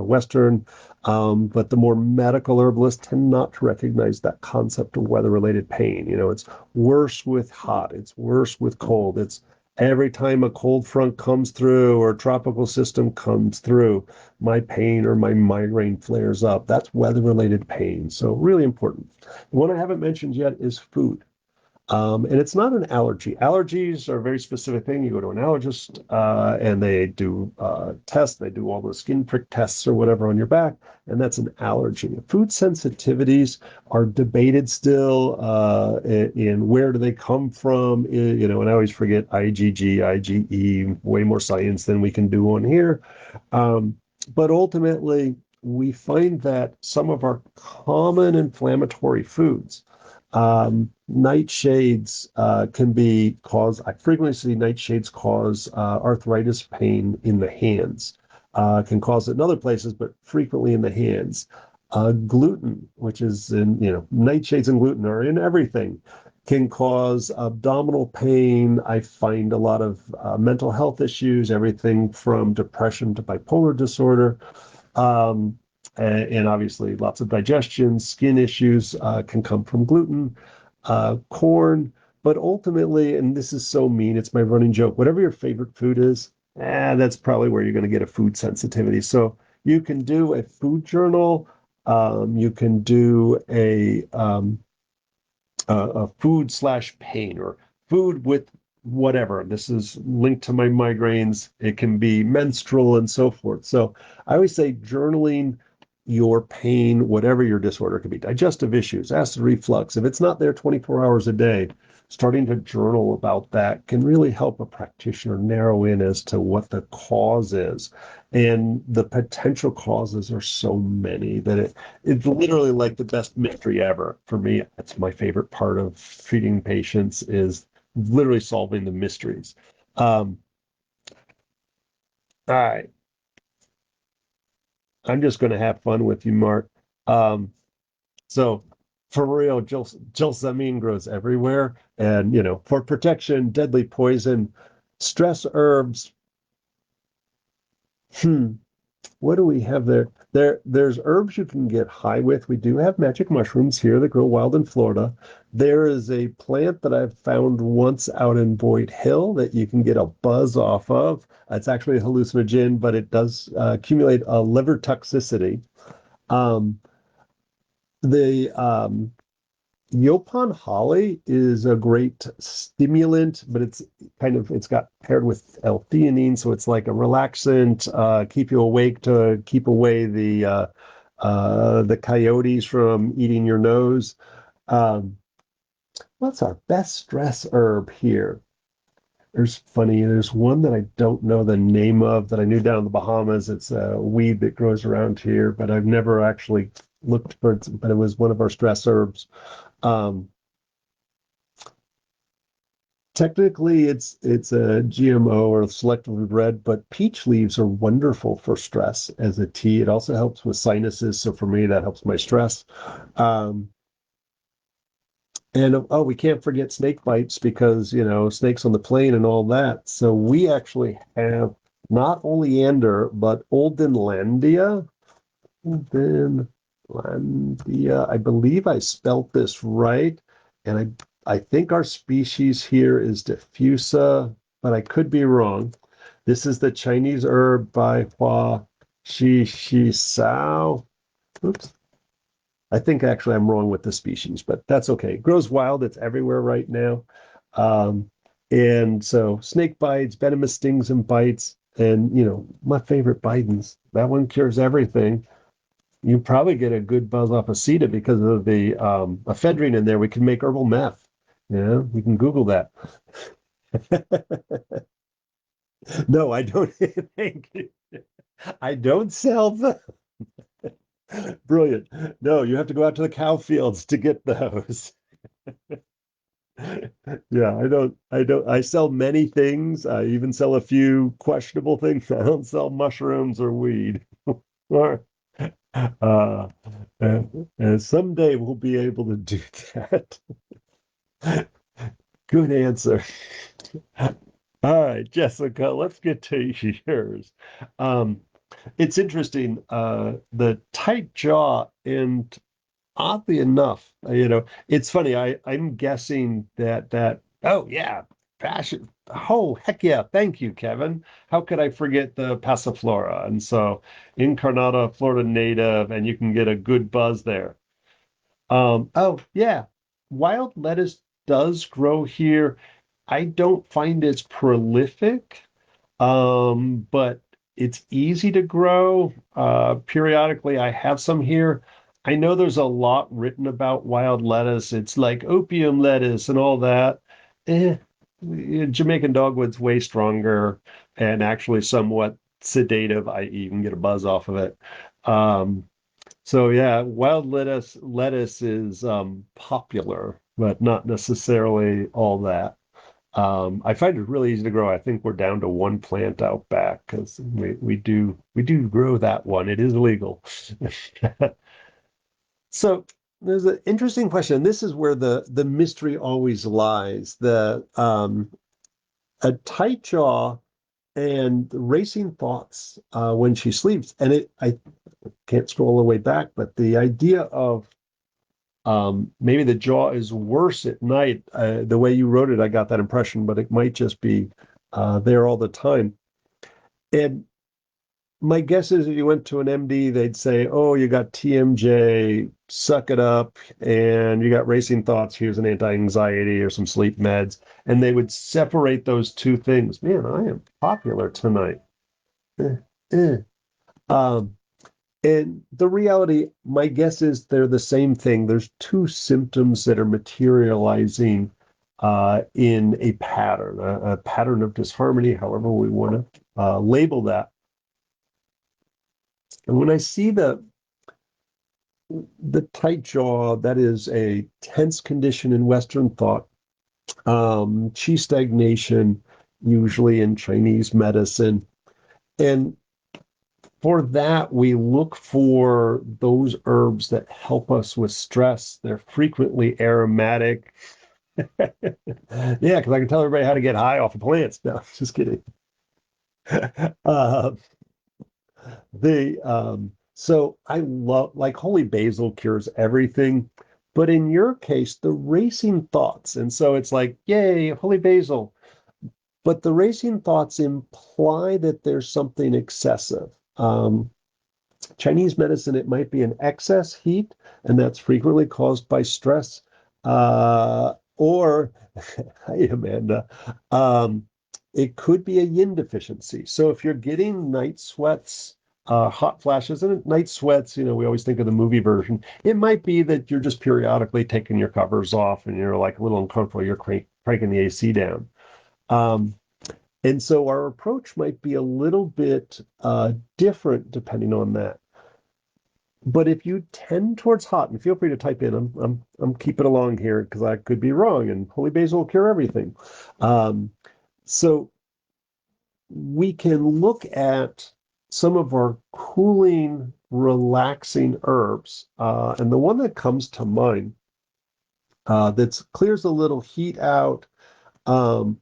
Western. But the more medical herbalists tend not to recognize that concept of weather-related pain. You know, it's worse with hot. It's worse with cold. It's every time a cold front comes through or a tropical system comes through, my pain or my migraine flares up. That's weather-related pain. So really important. The one I haven't mentioned yet is food. And it's not an allergy. Allergies are a very specific thing. You go to an allergist, and they do tests. They do all the skin prick tests or whatever on your back, and that's an allergy. Food sensitivities are debated still, in where do they come from. You know, and I always forget IgG, IgE, way more science than we can do on here. But ultimately, we find that some of our common inflammatory foods, nightshades can be cause. I frequently see nightshades cause arthritis pain in the hands. Can cause it in other places, but frequently in the hands. Gluten, which is in, you know, nightshades and gluten are in everything, can cause abdominal pain. I find a lot of mental health issues, everything from depression to bipolar disorder. Um, and obviously, lots of digestion, skin issues can come from gluten, corn. But ultimately, and this is so mean, it's my running joke, whatever your favorite food is, that's probably where you're going to get a food sensitivity. So you can do a food journal. You can do a food slash pain or food with whatever. This is linked to my migraines. It can be menstrual and so forth. So I always say journaling your pain, whatever your disorder could be, digestive issues, acid reflux. If it's not there 24 hours a day, starting to journal about that can really help a practitioner narrow in as to what the cause is. And the potential causes are so many that it's literally like the best mystery ever. For me, that's my favorite part of treating patients is literally solving the mysteries. Um, all right. I'm just going to have fun with you, Mark. Um, So for real, gelsomine grows everywhere. And, you know, for protection, deadly poison, stress herbs. Hmm. What do we have there? There's herbs you can get high with. We do have magic mushrooms here that grow wild in Florida. There is a plant that I've found once out in Boyd Hill that you can get a buzz off of. It's actually a hallucinogen, but it does accumulate a liver toxicity. Um, the Yopon holly is a great stimulant, but it's got paired with L-theanine, so it's like a relaxant, keep you awake to keep away the coyotes from eating your nose. Um, what's our best stress herb here? There's one that I don't know the name of that I knew down in the Bahamas. It's a weed that grows around here, but I've never actually looked for it, but it was one of our stress herbs. Um, Technically, it's a GMO or selectively bred, but peach leaves are wonderful for stress as a tea. It also helps with sinuses, so for me, that helps my stress. Um, and oh, we can't forget snake bites because, snakes on the plane and all that. So we actually have not oleander, but Oldenlandia. Oldenlandia. I believe I spelt this right. And I think our species here is diffusa, but I could be wrong. This is the Chinese herb by Hua Shi Sao. Oops. I think actually I'm wrong with the species, but that's okay. It grows wild. It's everywhere right now. Um, and so snake bites, venomous stings and bites, and my favorite Biden's. That one cures everything. You probably get a good buzz off of CETA because of the ephedrine in there. We can make herbal meth. Yeah, we can Google that. No, I don't. Thank you. I don't sell them. Brilliant. No, you have to go out to the cow fields to get those. Yeah, I sell many things. I even sell a few questionable things. I don't sell mushrooms or weed. Or, uh, and someday we'll be able to do that. Good answer. All right, Jessica, let's get to yours. Um, it's interesting, the tight jaw, and oddly enough, it's funny. I'm guessing that. Oh yeah, fashion. Oh heck yeah! Thank you, Kevin. How could I forget the Passiflora? And so, Incarnata, Florida native, and you can get a good buzz there. Oh yeah, wild lettuce does grow here. I don't find it's prolific, but it's easy to grow. Periodically, I have some here. I know there's a lot written about wild lettuce. It's like opium lettuce and all that. Eh, Jamaican dogwood's way stronger and actually somewhat sedative. I even get a buzz off of it. Um, so yeah, wild lettuce is popular, but not necessarily all that. I find it really easy to grow. I think we're down to one plant out back because we do grow that one. It is legal. So there's an interesting question. This is where the mystery always lies. The A tight jaw and racing thoughts when she sleeps. And I can't scroll all the way back, but the idea of maybe the jaw is worse at night. The way you wrote it, I got that impression, but it might just be there all the time. And my guess is if you went to an MD, they'd say, "Oh, you got TMJ, suck it up, and you got racing thoughts. Here's an anti-anxiety or some sleep meds," and they would separate those two things. Man, I am popular tonight. Eh, eh. Um, And the reality, my guess is they're the same thing. There's two symptoms that are materializing in a pattern, a pattern of disharmony, however we want to label that. And when I see the tight jaw, that is a tense condition in Western thought, chi stagnation, usually in Chinese medicine. And for that, we look for those herbs that help us with stress. They're frequently aromatic. Yeah, because I can tell everybody how to get high off of plants. No, just kidding. Uh, so I love like holy basil cures everything, but in your case, the racing thoughts, and so it's like, yay, holy basil. But the racing thoughts imply that there's something excessive. Chinese medicine, it might be an excess heat, and that's frequently caused by stress. Or, hi, Amanda, um, it could be a yin deficiency. So if you're getting night sweats, hot flashes, and night sweats, we always think of the movie version. It might be that you're just periodically taking your covers off and you're like a little uncomfortable. You're cranking the AC down. Um, and so our approach might be a little bit different depending on that. But if you tend towards hot, and feel free to type in, I'm keeping along here because I could be wrong, and holy basil will cure everything. Um, so we can look at some of our cooling, relaxing herbs, and the one that comes to mind that clears a little heat out. Um,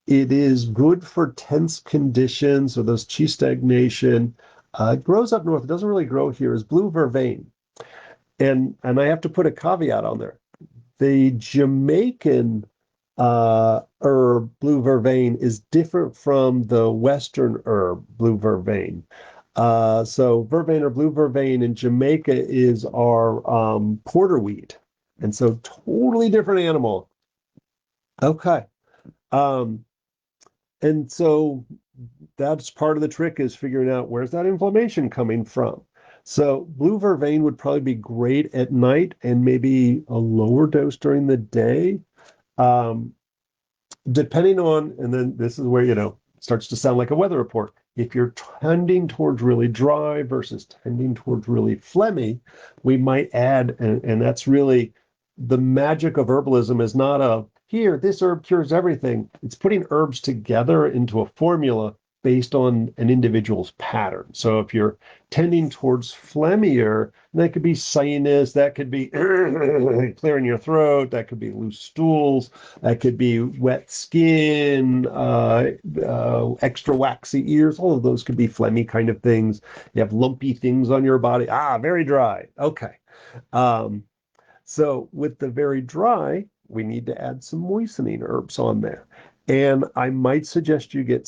it is good for tense conditions or those chi stagnation. It grows up north. It doesn't really grow here. Is blue vervain, and I have to put a caveat on there. The Jamaican herb blue vervain is different from the Western herb blue vervain. So vervain or blue vervain in Jamaica is our porterweed, and so totally different animal. Okay. Um, and so that's part of the trick is figuring out where's that inflammation coming from. So blue vervain would probably be great at night and maybe a lower dose during the day. Um, Depending on, and then this is where, it starts to sound like a weather report. If you're tending towards really dry versus tending towards really phlegmy, we might add, and that's really the magic of herbalism is not a here, this herb cures everything. It's putting herbs together into a formula based on an individual's pattern. So if you're tending towards phlegmier, that could be sinus, that could be clearing your throat, that could be loose stools, that could be wet skin, extra waxy ears. All of those could be phlegmy kind of things. You have lumpy things on your body. Very dry. Okay. Um, so with the very dry, we need to add some moistening herbs on there. And I might suggest you get,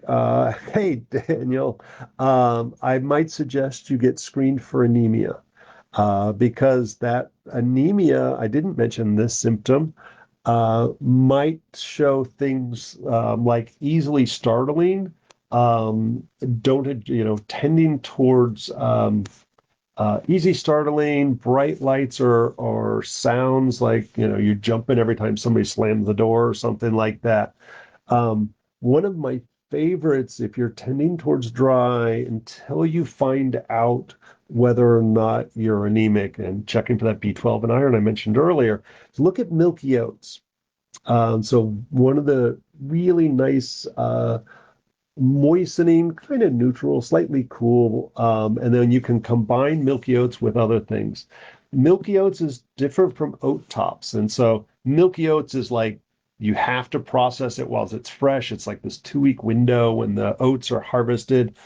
hey, Daniel, I might suggest you get screened for anemia because that anemia, I didn't mention this symptom, might show things like easily startling, don't, tending towards easy startling, bright lights or sounds like, you jump in every time somebody slams the door or something like that. One of my favorites, if you're tending towards dry, until you find out whether or not you're anemic and checking for that B12 and iron I mentioned earlier, is look at milky oats. So one of the really nice moistening, kind of neutral, slightly cool, and then you can combine milky oats with other things. Milky oats is different from oat tops, and so milky oats is like you have to process it while it's fresh. It's like this 2 week window when the oats are harvested.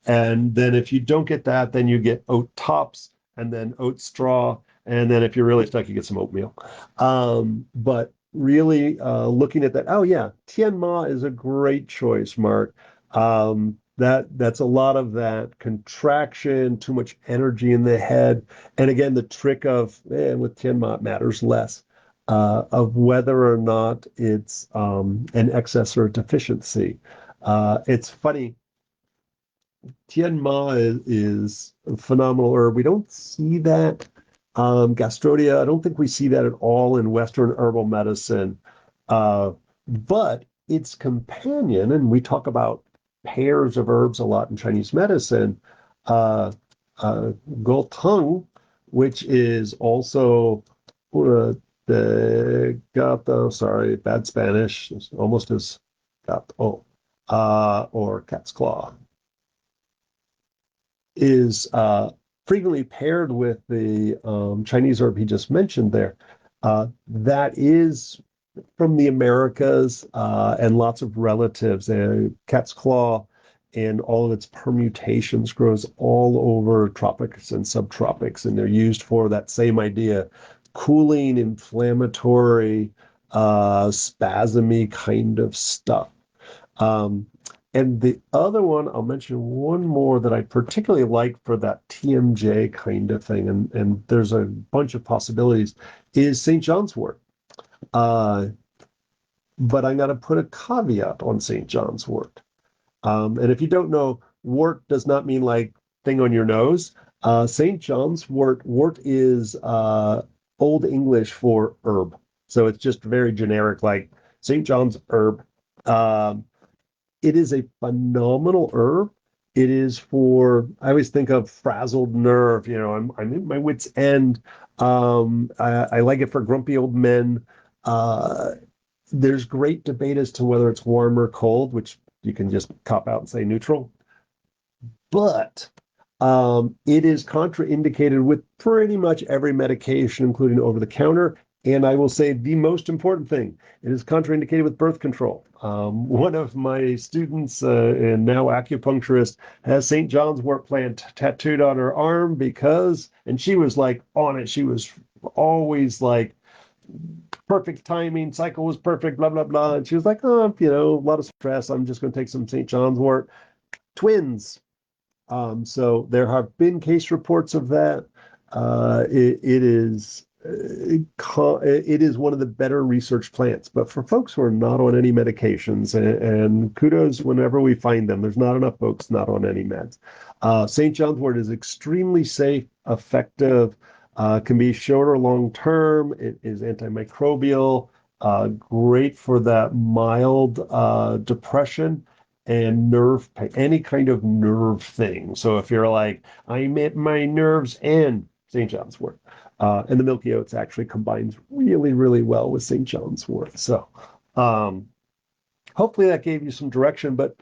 And then if you don't get that, then you get oat tops and then oat straw. And then if you're really stuck, you get some oatmeal. But really looking at that, oh yeah, Tien Ma is a great choice, Mark. That's a lot of that contraction, too much energy in the head. And again, the trick of with Tien Ma, it matters less of whether or not it's an excess or a deficiency. It's funny. Tien Ma is a phenomenal herb. We don't see that. Gastrodia, I don't think we see that at all in Western herbal medicine. Uh, but its companion, and we talk about pairs of herbs a lot in Chinese medicine, uh, Gultung, which is also the gato, sorry, bad Spanish, it's almost as gato, or cat's claw is frequently paired with the Chinese herb he just mentioned there. That is from the Americas and lots of relatives. Cat's claw and all of its permutations grows all over tropics and subtropics, and they're used for that same idea, cooling, inflammatory, spasmy kind of stuff. Um, and the other one, I'll mention one more that I particularly like for that TMJ kind of thing, and there's a bunch of possibilities, is St. John's wort. Uh, but I'm going to put a caveat on St. John's wort. And if you don't know, wart does not mean like thing on your nose. St. John's wort is Old English for herb. So it's just very generic, like St. John's herb. Um, it is a phenomenal herb. It is for, I always think of frazzled nerve. I'm in my wit's end. I like it for grumpy old men. Uh, there's great debate as to whether it's warm or cold, which you can just cop out and say neutral. But it is contraindicated with pretty much every medication, including over the counter. And I will say the most important thing, it is contraindicated with birth control. One of my students, and now acupuncturist, has St. John's wort plant tattooed on her arm because, and she was like on it. She was always like, perfect timing, cycle was perfect, blah, blah, blah. And she was like, oh, a lot of stress. I'm just going to take some St. John's wort. Twins. So there have been case reports of that. It is one of the better research plants. But for folks who are not on any medications, and kudos whenever we find them, there's not enough folks not on any meds. St. John's wort is extremely safe, effective, can be short or long term. It is antimicrobial, great for that mild depression and nerve pain, any kind of nerve thing. So if you're like, I'm at my nerves end, St. John's wort. And the milky oats actually combines really, really well with St. John's wort. So um, hopefully that gave you some direction, but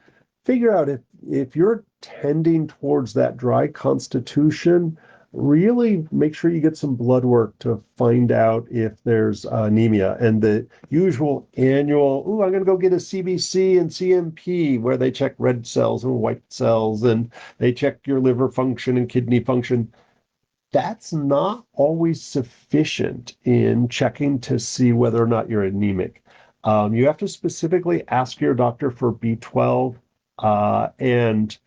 figure out if you're tending towards that dry constitution, really make sure you get some blood work to find out if there's anemia. And the usual annual, I'm going to go get a CBC and CMP, where they check red cells and white cells, and they check your liver function and kidney function. That's not always sufficient in checking to see whether or not you're anemic. You have to specifically ask your doctor for B12, and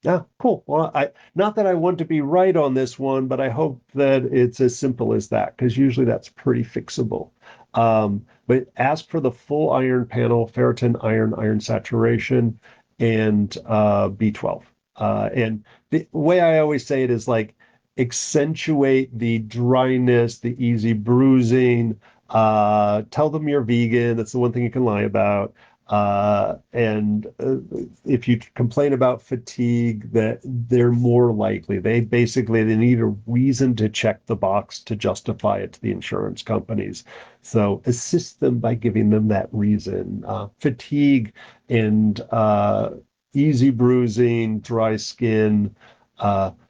yeah, cool. Well, not that I want to be right on this one, but I hope that it's as simple as that, because usually that's pretty fixable. But ask for the full iron panel, ferritin, iron saturation, and B12. And the way I always say it is like accentuate the dryness, the easy bruising. Tell them you're vegan. That's the one thing you can lie about. And if you complain about fatigue, that they're more likely. They need a reason to check the box to justify it to the insurance companies. So assist them by giving them that reason. Fatigue and easy bruising, dry skin,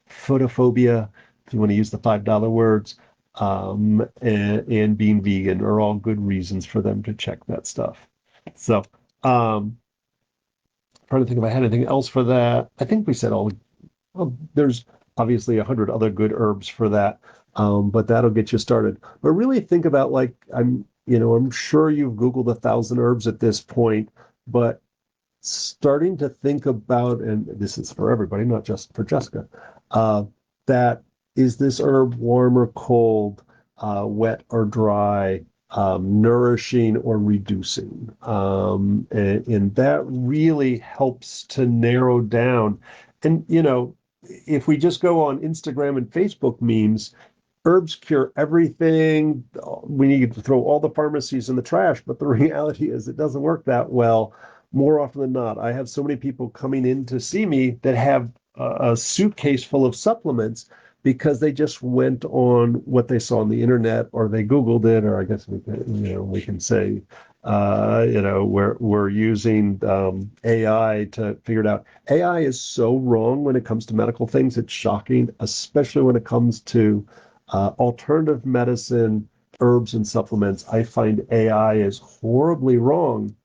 photophobia, if you want to use the $5 words, and being vegan are all good reasons for them to check that stuff. So, trying to think if I had anything else for that. I think we said all. Well, there's obviously 100 other good herbs for that, but that'll get you started. But really think about, like, I'm sure you've Googled 1,000 herbs at this point, but starting to think about, and this is for everybody, not just for Jessica, uh, that is this herb warm or cold, wet or dry, nourishing or reducing. And that really helps to narrow down. And, if we just go on Instagram and Facebook memes, herbs cure everything. We need to throw all the pharmacies in the trash. But the reality is it doesn't work that well more often than not. I have so many people coming in to see me that have a suitcase full of supplements because they just went on what they saw on the internet, or they Googled it, or I guess we can say, we're using AI to figure it out. AI is so wrong when it comes to medical things. It's shocking, especially when it comes to alternative medicine, herbs, and supplements. I find AI is horribly wrong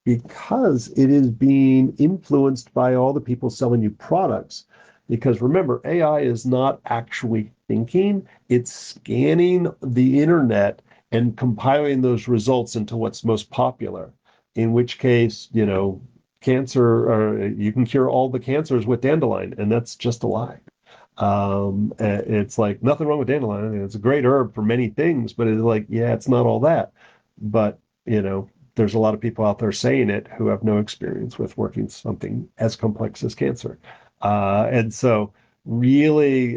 because it is being influenced by all the people selling you products. Because remember, AI is not actually thinking, it's scanning the internet and compiling those results into what's most popular. In which case, cancer, or you can cure all the cancers with dandelion, and that's just a lie. It's like nothing wrong with dandelion. I mean, it's a great herb for many things, but it's like, yeah, it's not all that. But, there's a lot of people out there saying it who have no experience with working something as complex as cancer. And so really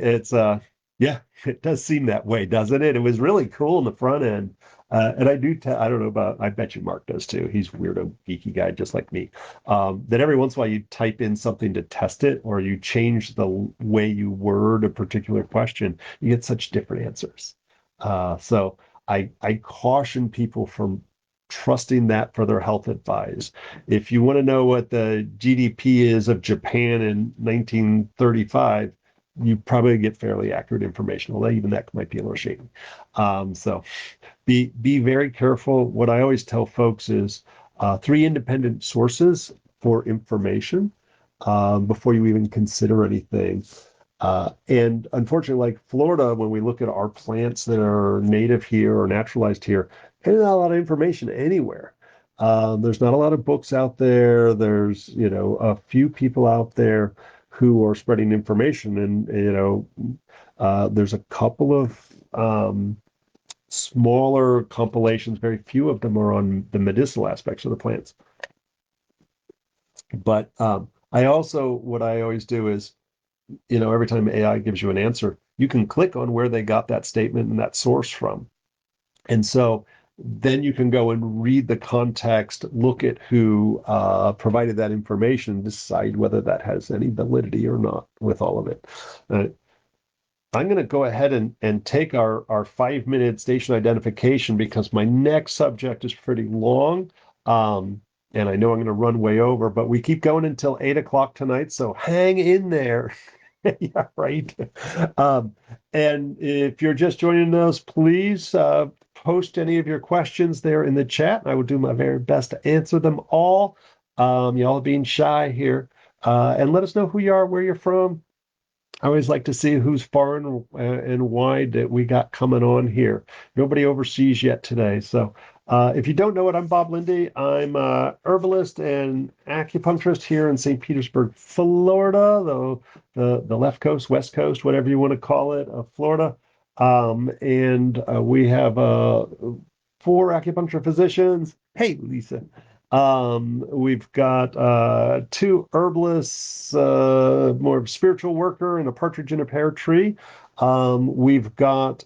yeah, it does seem that way, doesn't it? It was really cool in the front end. And I do, I don't know about, I bet you Mark does too. He's a weirdo, geeky guy just like me. That every once in a while you type in something to test it, or you change the way you word a particular question, you get such different answers. So I caution people from trusting that for their health advice. If you want to know what the GDP is of Japan in 1935, you probably get fairly accurate information. Although even that might be a little shaky. So be very careful. What I always tell folks is three independent sources for information before you even consider anything. And unfortunately, like Florida, when we look at our plants that are native here or naturalized here, there's not a lot of information anywhere. There's not a lot of books out there. There's, a few people out there who are spreading information, and there's a couple of smaller compilations. Very few of them are on the medicinal aspects of the plants. But what I always do is, every time AI gives you an answer, you can click on where they got that statement and that source from. And so then you can go and read the context, look at who provided that information, decide whether that has any validity or not with all of it. I'm going to go ahead and take our 5 minute station identification because my next subject is pretty long. And I know I'm going to run way over, but we keep going until 8 o'clock tonight. So hang in there. Yeah, right. Um, and if you're just joining us, please post any of your questions there in the chat. I will do my very best to answer them all. Y'all are being shy here. And let us know who you are, where you're from. I always like to see who's far and wide that we got coming on here. Nobody overseas yet today. So if you don't know it, I'm Bob Linde. I'm a herbalist and acupuncturist here in St. Petersburg, Florida, the left coast, west coast, whatever you want to call it, of Florida. And we have four acupuncture physicians. Hey, Lisa. We've got two herbalists, more of a spiritual worker, and a partridge in a pear tree. We've got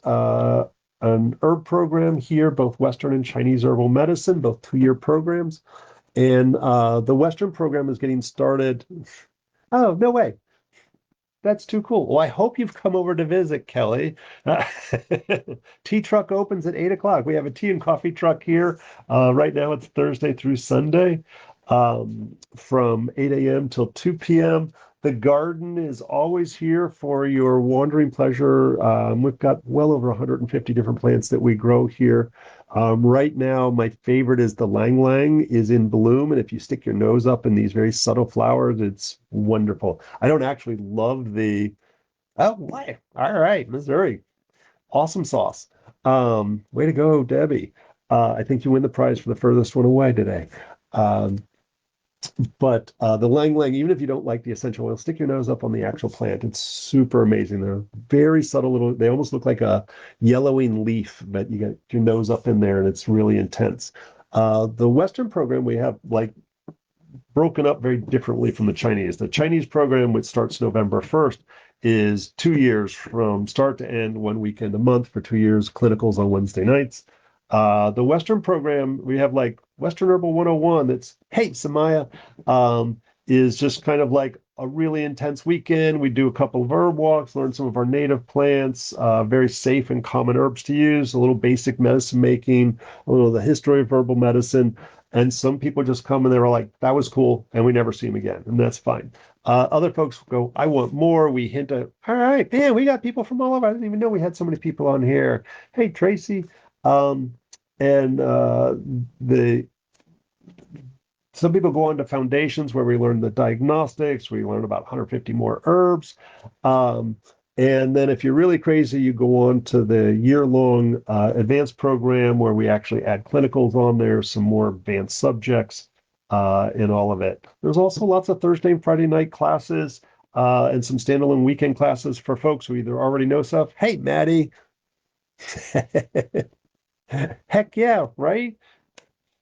an herb program here, both Western and Chinese herbal medicine, both 2-year programs. And the Western program is getting started. Oh, no way. That's too cool. Well, I hope you've come over to visit, Kelly. Tea truck opens at 8 o'clock. We have a tea and coffee truck here. Right now it's Thursday through Sunday from 8 a.m. till 2 p.m. The garden is always here for your wandering pleasure. We've got well over 150 different plants that we grow here. Right now, my favorite is the lang lang is in bloom. And if you stick your nose up in these very subtle flowers, it's wonderful. I don't actually love oh, what? All right, Missouri. Awesome sauce. Way to go, Debbie. I think you win the prize for the furthest one away today. Um, but the lang lang, even if you don't like the essential oil, stick your nose up on the actual plant. It's super amazing. They're very subtle little, they almost look like a yellowing leaf, but you get your nose up in there and it's really intense. The Western program, we have like broken up very differently from the Chinese. The Chinese program, which starts November 1st, is 2 years from start to end, 1 weekend a month for 2 years, clinicals on Wednesday nights. The Western program, we have like Western Herbal 101 that's, hey, Samaya, is just kind of like a really intense weekend. We do a couple of herb walks, learn some of our native plants, very safe and common herbs to use, a little basic medicine making, a little of the history of herbal medicine. And some people just come and they're like, that was cool, and we never see them again, and that's fine. Other folks go, I want more. We hint at, all right, man, we got people from all over. I didn't even know we had so many people on here. Hey, Tracy. Um, and the some people go on to foundations where we learn the diagnostics, we learn about 150 more herbs. And then if you're really crazy, you go on to the year-long advanced program where we actually add clinicals on there, some more advanced subjects in all of it. There's also lots of Thursday and Friday night classes and some standalone weekend classes for folks who either already know stuff. Hey, Maddie. Heck yeah, right?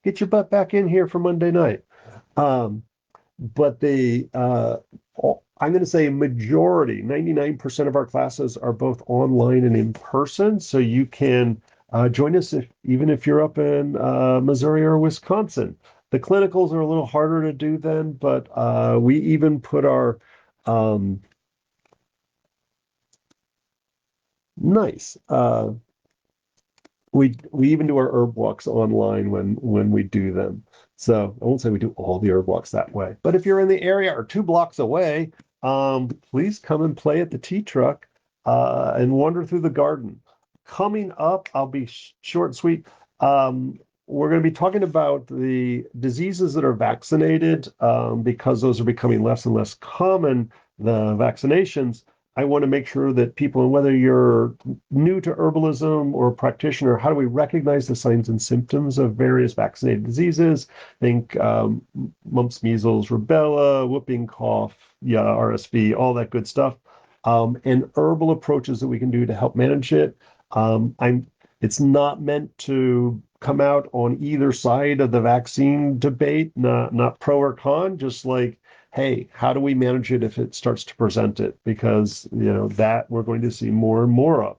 Get your butt back in here for Monday night. Um, but I'm going to say majority, 99% of our classes are both online and in person. So you can join us even if you're up in Missouri or Wisconsin. The clinicals are a little harder to do then, but we even put our um, nice. We even do our herb walks online when we do them. So I won't say we do all the herb walks that way, but if you're in the area or 2 blocks away, please come and play at the tea truck and wander through the garden. Coming up, I'll be short and sweet. We're going to be talking about the diseases that are vaccinated because those are becoming less and less common, the vaccinations. I want to make sure that people, whether you're new to herbalism or a practitioner, how do we recognize the signs and symptoms of various vaccinated diseases? Think mumps, measles, rubella, whooping cough, yeah, RSV, all that good stuff, and herbal approaches that we can do to help manage it. I'm. It's not meant to come out on either side of the vaccine debate, not pro or con, just like hey, how do we manage it if it starts to present it? Because, that we're going to see more and more of.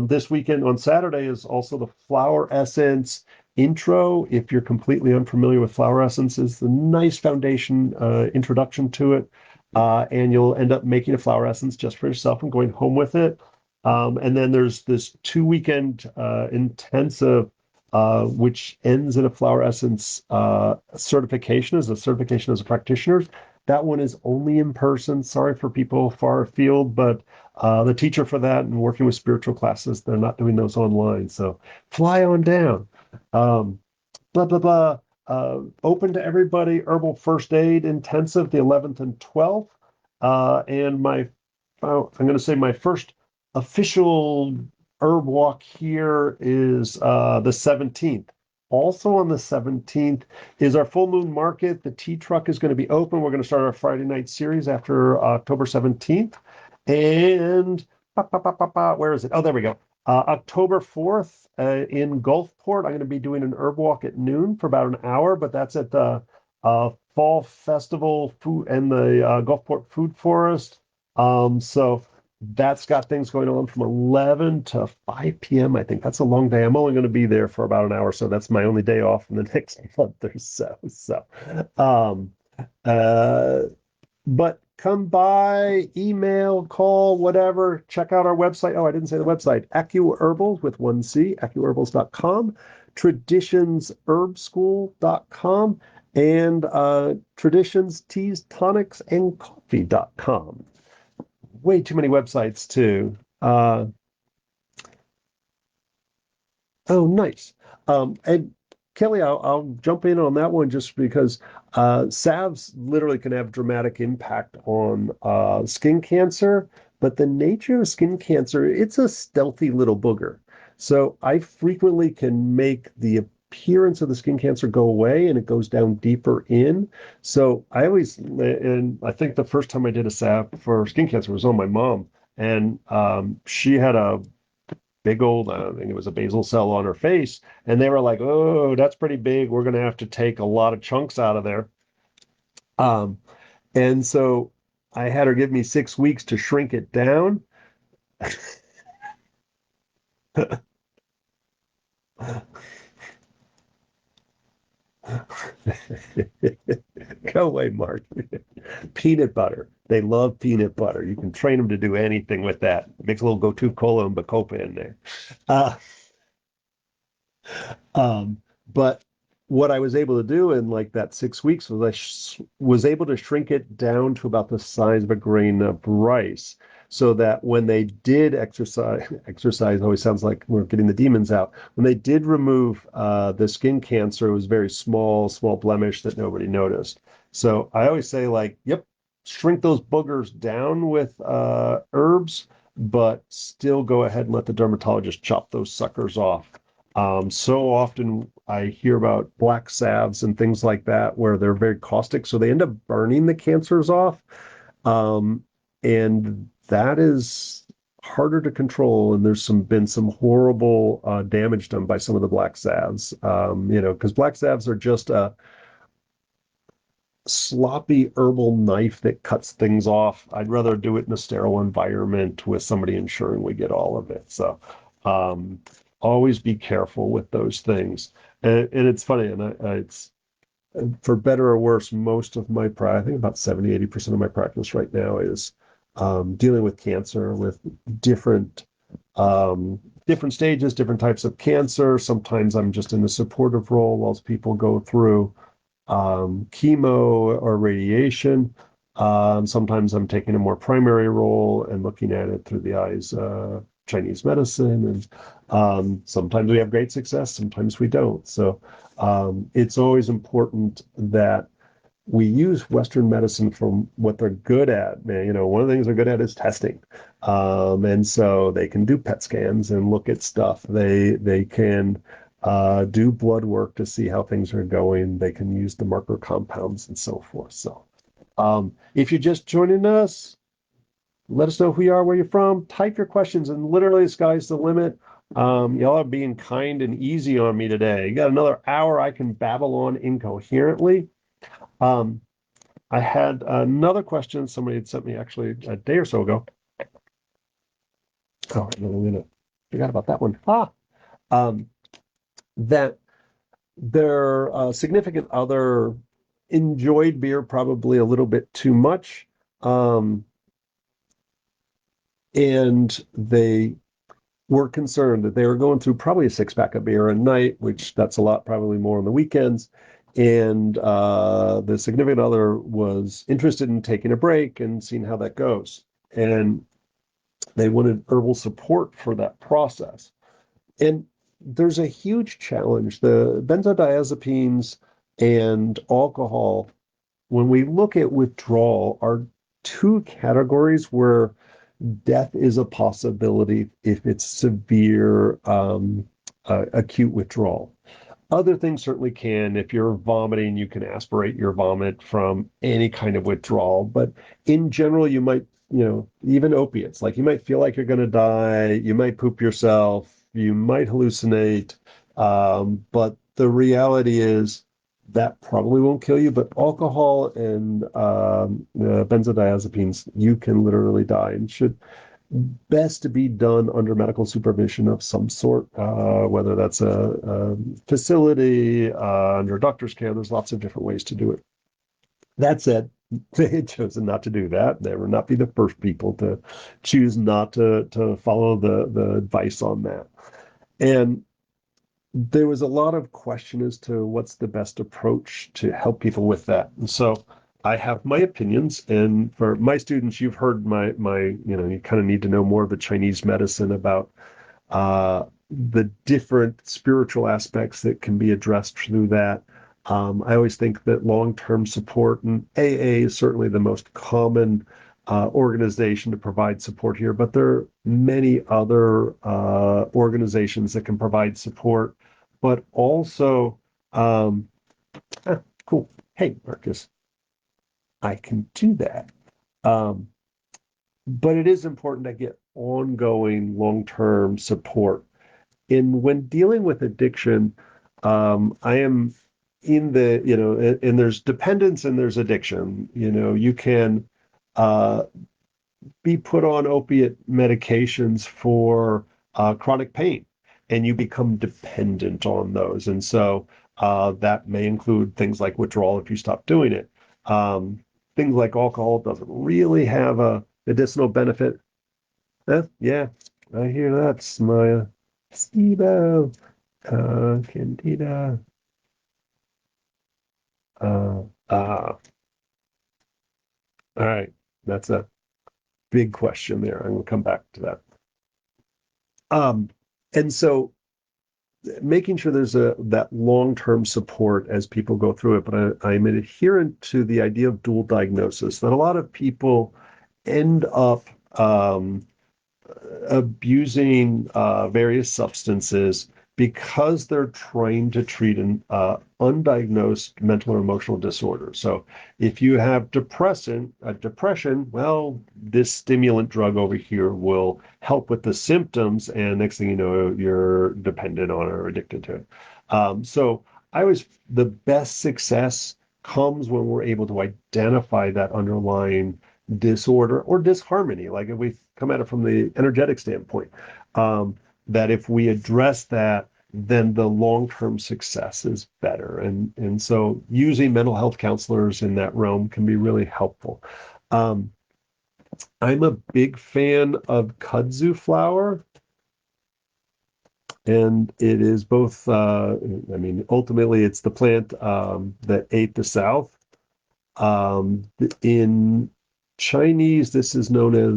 This weekend on Saturday is also the flower essence intro. If you're completely unfamiliar with flower essence, is the nice foundation introduction to it. And you'll end up making a flower essence just for yourself and going home with it. And then there's this 2 weekend intensive which ends in a flower essence certification as a practitioner. That one is only in person. Sorry for people far afield, but the teacher for that and working with spiritual classes, they're not doing those online. So fly on down. Um, blah, blah, blah. Open to everybody, herbal first aid intensive, the 11th and 12th. And I'm going to say my first official herb walk here is the 17th. Also on the 17th is our full moon market. The tea truck is going to be open. We're going to start our Friday night series after October 17th. And where is it? Oh, there we go. October 4th in Gulfport, I'm going to be doing an herb walk at noon for about an hour, but that's at the Fall Festival food and the Gulfport Food Forest. So that's got things going on from 11 to 5 p.m. I think that's a long day. I'm only going to be there for about an hour, so that's my only day off in the next month or so. Um, uh, but come by, email, call, whatever. Check out our website. Oh, I didn't say the website. AcuHerbals with 1C, acuherbals.com, traditionsherbschool.com, and traditions, teas, tonics, and coffee.com. Way too many websites, too. Oh, nice. And Kelly, I'll jump in on that one just because salves literally can have dramatic impact on skin cancer, but the nature of skin cancer, it's a stealthy little booger. So I frequently can make the appearance of the skin cancer go away and it goes down deeper in. So and I think the first time I did a salve for skin cancer was on my mom. And she had a big old, I think it was a basal cell on her face. And they were like, oh, that's pretty big. We're going to have to take a lot of chunks out of there. Um, and so I had her give me 6 weeks to shrink it down. Go away, Mark. Peanut butter. They love peanut butter. You can train them to do anything with that. Mix a little Gotu Cola and Bacopa in there. Uh, Um, but what I was able to do in like that 6 weeks was was able to shrink it down to about the size of a grain of rice, so that when they did exercise always sounds like we're getting the demons out. When they did remove the skin cancer, it was very small blemish that nobody noticed. So I always say like, yep, shrink those boogers down with herbs, but still go ahead and let the dermatologist chop those suckers off. So often I hear about black salves and things like that where they're very caustic, so they end up burning the cancers off. And that is harder to control. And there's been some horrible damage done by some of the black salves. Because black salves are just a sloppy herbal knife that cuts things off. I'd rather do it in a sterile environment with somebody ensuring we get all of it. So, um, always be careful with those things. And it's funny, and it's for better or worse, most of my practice, I think about 70, 80% of my practice right now is dealing with cancer, with different different stages, different types of cancer. Sometimes I'm just in a supportive role whilst people go through chemo or radiation. Sometimes I'm taking a more primary role and looking at it through the eyes of Chinese medicine. And sometimes we have great success, sometimes we don't. So it's always important that we use Western medicine for what they're good at. Man, one of the things they're good at is testing. And so they can do PET scans and look at stuff. They can do blood work to see how things are going. They can use the marker compounds and so forth. So if you're just joining us, let us know who you are, where you're from. Type your questions, and literally, the sky's the limit. Y'all are being kind and easy on me today. You got another hour I can babble on incoherently. Um, I had another question somebody had sent me actually a day or so ago. Oh, I'm gonna forgot about that one. Um, that their significant other enjoyed beer probably a little bit too much, and they were concerned that they were going through probably a six-pack of beer a night, which that's a lot, probably more on the weekends. And the significant other was interested in taking a break and seeing how that goes. And they wanted herbal support for that process. And there's a huge challenge. The benzodiazepines and alcohol, when we look at withdrawal, are two categories where death is a possibility if it's severe acute withdrawal. Other things certainly can. If you're vomiting, you can aspirate your vomit from any kind of withdrawal. But in general, you might, even opiates, like you might feel like you're going to die, you might poop yourself, you might hallucinate. But the reality is that probably won't kill you. But alcohol and benzodiazepines, you can literally die and should best to be done under medical supervision of some sort, whether that's a facility, under doctor's care. There's lots of different ways to do it. That said, they had chosen not to do that. They will not be the first people to choose not to follow the advice on that. And there was a lot of question as to what's the best approach to help people with that. And so I have my opinions, and for my students, you've heard my you kind of need to know more of the Chinese medicine about the different spiritual aspects that can be addressed through that. I always think that long-term support, and AA is certainly the most common organization to provide support here, but there are many other organizations that can provide support, but also, um, cool. Hey, Marcus, I can do that. Um, but it is important to get ongoing long-term support. And when dealing with addiction, I am in the, and there's dependence and there's addiction. You can uh, be put on opiate medications for chronic pain, and you become dependent on those. And so that may include things like withdrawal if you stop doing it. Things like alcohol doesn't really have a medicinal benefit. Yeah, I hear that, Smaya. Steve-O, Candida. Uh, all right. That's a big question there. I'm going to come back to that. Um, and so making sure there's that long-term support as people go through it. But I'm an adherent to the idea of dual diagnosis, that a lot of people end up abusing various substances because they're trying to treat an undiagnosed mental or emotional disorder. So if you have depression, well, this stimulant drug over here will help with the symptoms, and next thing you know, you're dependent on or addicted to it. So the best success comes when we're able to identify that underlying disorder or disharmony, like if we come at it from the energetic standpoint. that if we address that, then the long-term success is better. And so using mental health counselors in that realm can be really helpful. Um, I'm a big fan of kudzu flower, and it is both, I mean, ultimately it's the plant that ate the South. In Chinese, this is known as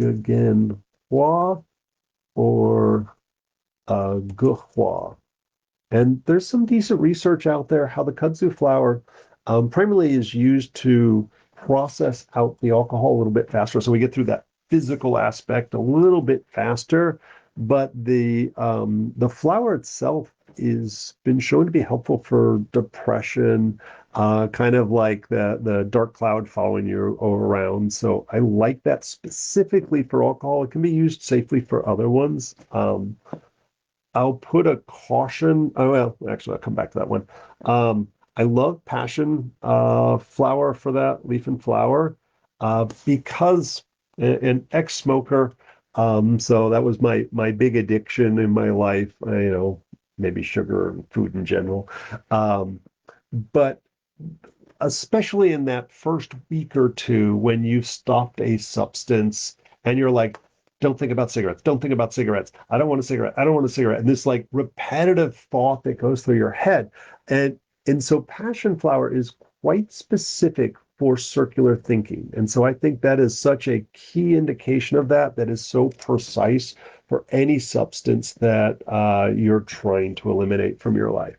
Gugenhua or Guhua. And there's some decent research out there how the kudzu flower primarily is used to process out the alcohol a little bit faster. So we get through that physical aspect a little bit faster. But the flower itself is been shown to be helpful for depression, kind of like the dark cloud following you around. So I like that specifically for alcohol. It can be used safely for other ones. I'll put a caution. Oh, well, actually, I'll come back to that one. I love passion flower for that, leaf and flower, because an ex-smoker. So that was my big addiction in my life. Maybe sugar and food in general. Um, but especially in that first week or two when you've stopped a substance and you're like, don't think about cigarettes. Don't think about cigarettes. I don't want a cigarette. I don't want a cigarette. And this like repetitive thought that goes through your head. And so passion flower is quite specific for circular thinking. And so I think that is such a key indication of that is so precise for any substance that you're trying to eliminate from your life.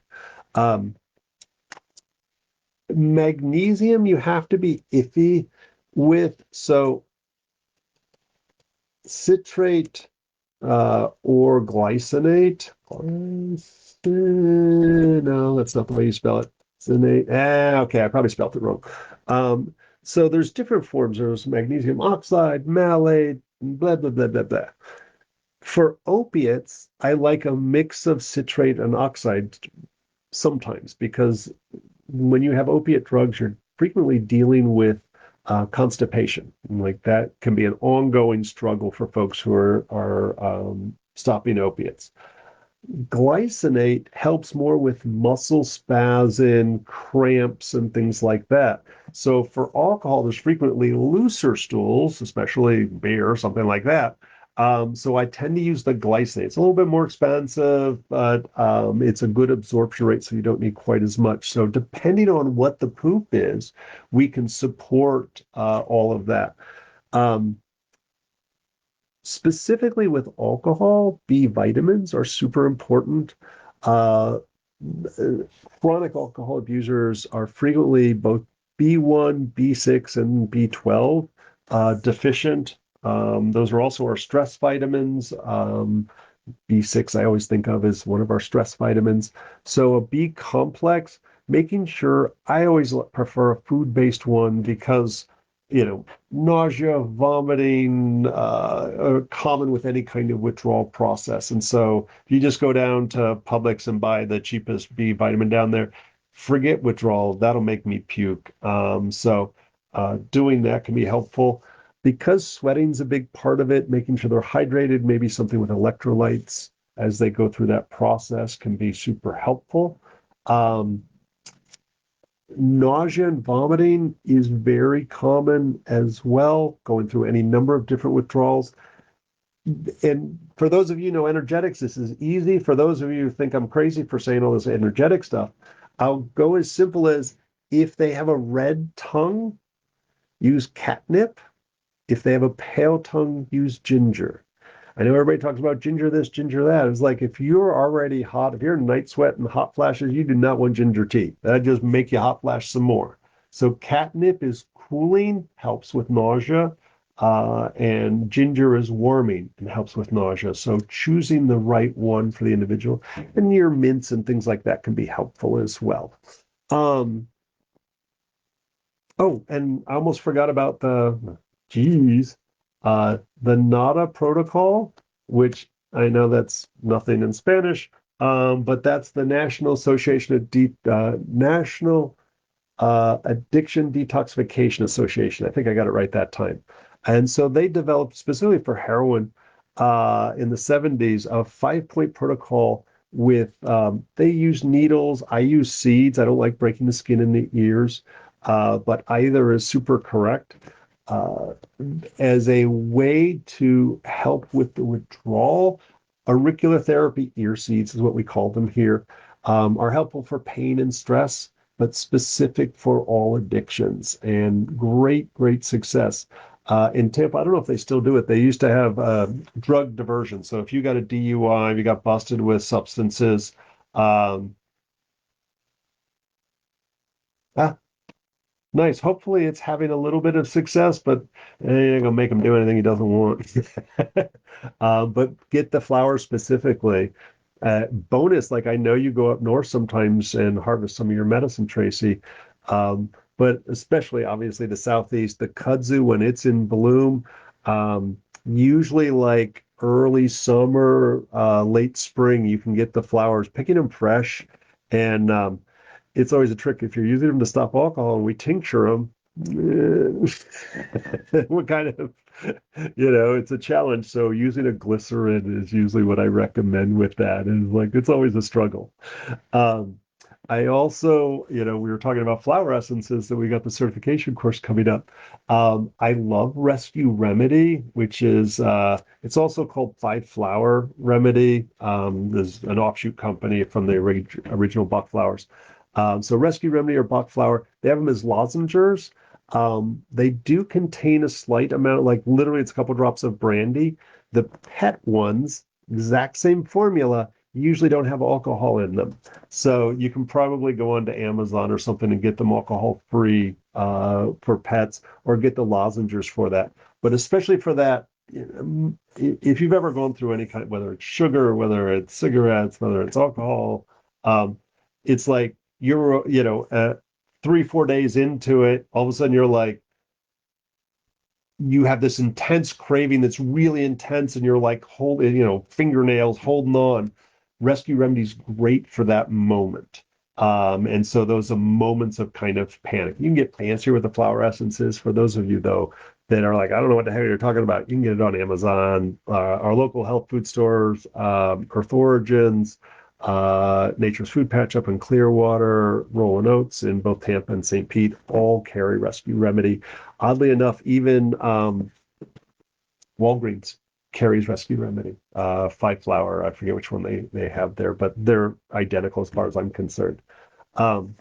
Um, Magnesium, you have to be iffy with. So citrate or glycinate. No, that's not the way you spell it. Glycinate. Okay, I probably spelled it wrong. Um, so there's different forms. There's magnesium oxide, malate, blah, blah, blah, blah, blah. For opiates, I like a mix of citrate and oxide sometimes because when you have opiate drugs, you're frequently dealing with constipation. And like that can be an ongoing struggle for folks who are stopping opiates. Glycinate helps more with muscle spasm, cramps, and things like that. So for alcohol, there's frequently looser stools, especially beer or something like that. So I tend to use the glycinate. It's a little bit more expensive, but it's a good absorption rate, so you don't need quite as much. So depending on what the poop is, we can support all of that. Um, Specifically with alcohol, B vitamins are super important. Uh, Chronic alcohol abusers are frequently both B1, B6, and B12 deficient. Those are also our stress vitamins. B6, I always think of as one of our stress vitamins. So a B complex, making sure I always prefer a food-based one because nausea, vomiting are common with any kind of withdrawal process. And so if you just go down to Publix and buy the cheapest B vitamin down there, forget withdrawal. That'll make me puke. So doing that can be helpful. Because sweating's a big part of it, making sure they're hydrated, maybe something with electrolytes as they go through that process can be super helpful. Um, Nausea and vomiting is very common as well, going through any number of different withdrawals. And for those of you who know energetics, this is easy. For those of you who think I'm crazy for saying all this energetic stuff, I'll go as simple as if they have a red tongue, use catnip. If they have a pale tongue, use ginger. I know everybody talks about ginger this, ginger that. It's like if you're already hot, if you're in night sweat and hot flashes, you do not want ginger tea. That just make you hot flash some more. So catnip is cooling, helps with nausea, and ginger is warming and helps with nausea. So choosing the right one for the individual, and your mints and things like that can be helpful as well. Um, Oh, and I almost forgot about geez, the NADA protocol, which I know that's nothing in Spanish, but that's the National Addiction Detoxification Association. I think I got it right that time. And so they developed specifically for heroin. in the 70s, a 5-point protocol with they use needles. I use seeds. I don't like breaking the skin in the ears, but either is super correct. Uh, as a way to help with the withdrawal, auricular therapy, ear seeds is what we call them here, are helpful for pain and stress, but specific for all addictions and great, great success. In Tampa, I don't know if they still do it. They used to have drug diversion. So if you got a DUI, you got busted with substances, um, ah, nice. Hopefully, it's having a little bit of success, but it ain't gonna make him do anything he doesn't want. But get the flower specifically. Bonus, like I know you go up north sometimes and harvest some of your medicine, Tracy. But especially, obviously, the southeast, the kudzu when it's in bloom, usually like early summer, late spring, you can get the flowers, picking them fresh, and it's always a trick if you're using them to stop alcohol and we tincture them. What kind of, it's a challenge. So using a glycerin is usually what I recommend with that. Is like it's always a struggle. Um, I also, we were talking about flower essences that we got the certification course coming up. I love Rescue Remedy, which is it's also called Five Flower Remedy. There's an offshoot company from the original Bach flowers. So Rescue Remedy or Bach flower, they have them as lozenges. They do contain a slight amount, like literally it's a couple drops of brandy. The pet ones, exact same formula, usually don't have alcohol in them. So you can probably go onto Amazon or something and get them alcohol free for pets or get the lozenges for that. But especially for that, if you've ever gone through any kind, whether it's sugar, whether it's cigarettes, whether it's alcohol, um, it's like you're, 3, 4 days into it, all of a sudden you're like, you have this intense craving that's really intense and you're like holding, fingernails holding on. Rescue Remedy's great for that moment. And so those are moments of kind of panic. You can get fancier with the flower essences. For those of you though that are like, I don't know what the hell you're talking about, you can get it on Amazon, our local health food stores, Earth Origins, Nature's Food Patch up in Clearwater, Rolling Oats in both Tampa and St. Pete all carry Rescue Remedy. Oddly enough, even Walgreens carries Rescue Remedy. Five Flower, I forget which one they have there, but they're identical as far as I'm concerned. Um,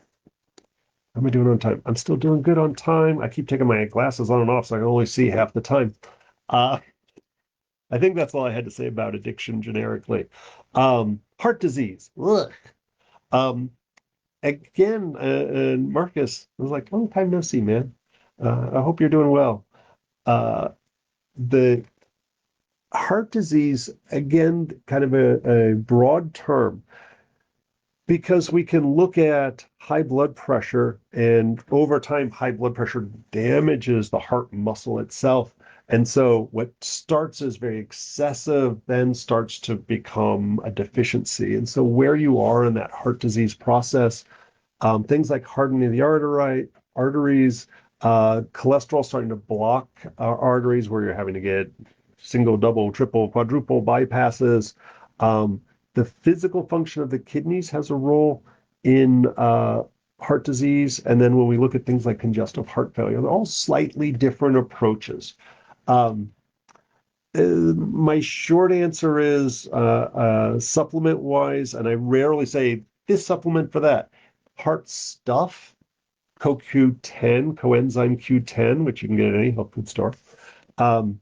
how am I doing on time? I'm still doing good on time. I keep taking my glasses on and off, so I can only see half the time. Uh, I think that's all I had to say about addiction generically. Heart disease. Ugh. Um, again, Marcus, I was like, long time no see, man. I hope you're doing well. Uh, the heart disease, again, kind of a broad term, because we can look at high blood pressure, and over time, high blood pressure damages the heart muscle itself. And so, what starts as very excessive then starts to become a deficiency. And so, where you are in that heart disease process, things like hardening of the arteries, cholesterol starting to block arteries where you're having to get single, double, triple, quadruple bypasses. Um, the physical function of the kidneys has a role in heart disease. And then when we look at things like congestive heart failure, they're all slightly different approaches. Um, my short answer is supplement wise, and I rarely say this supplement for that. Heart stuff, CoQ10, coenzyme Q10, which you can get at any health food store. Um,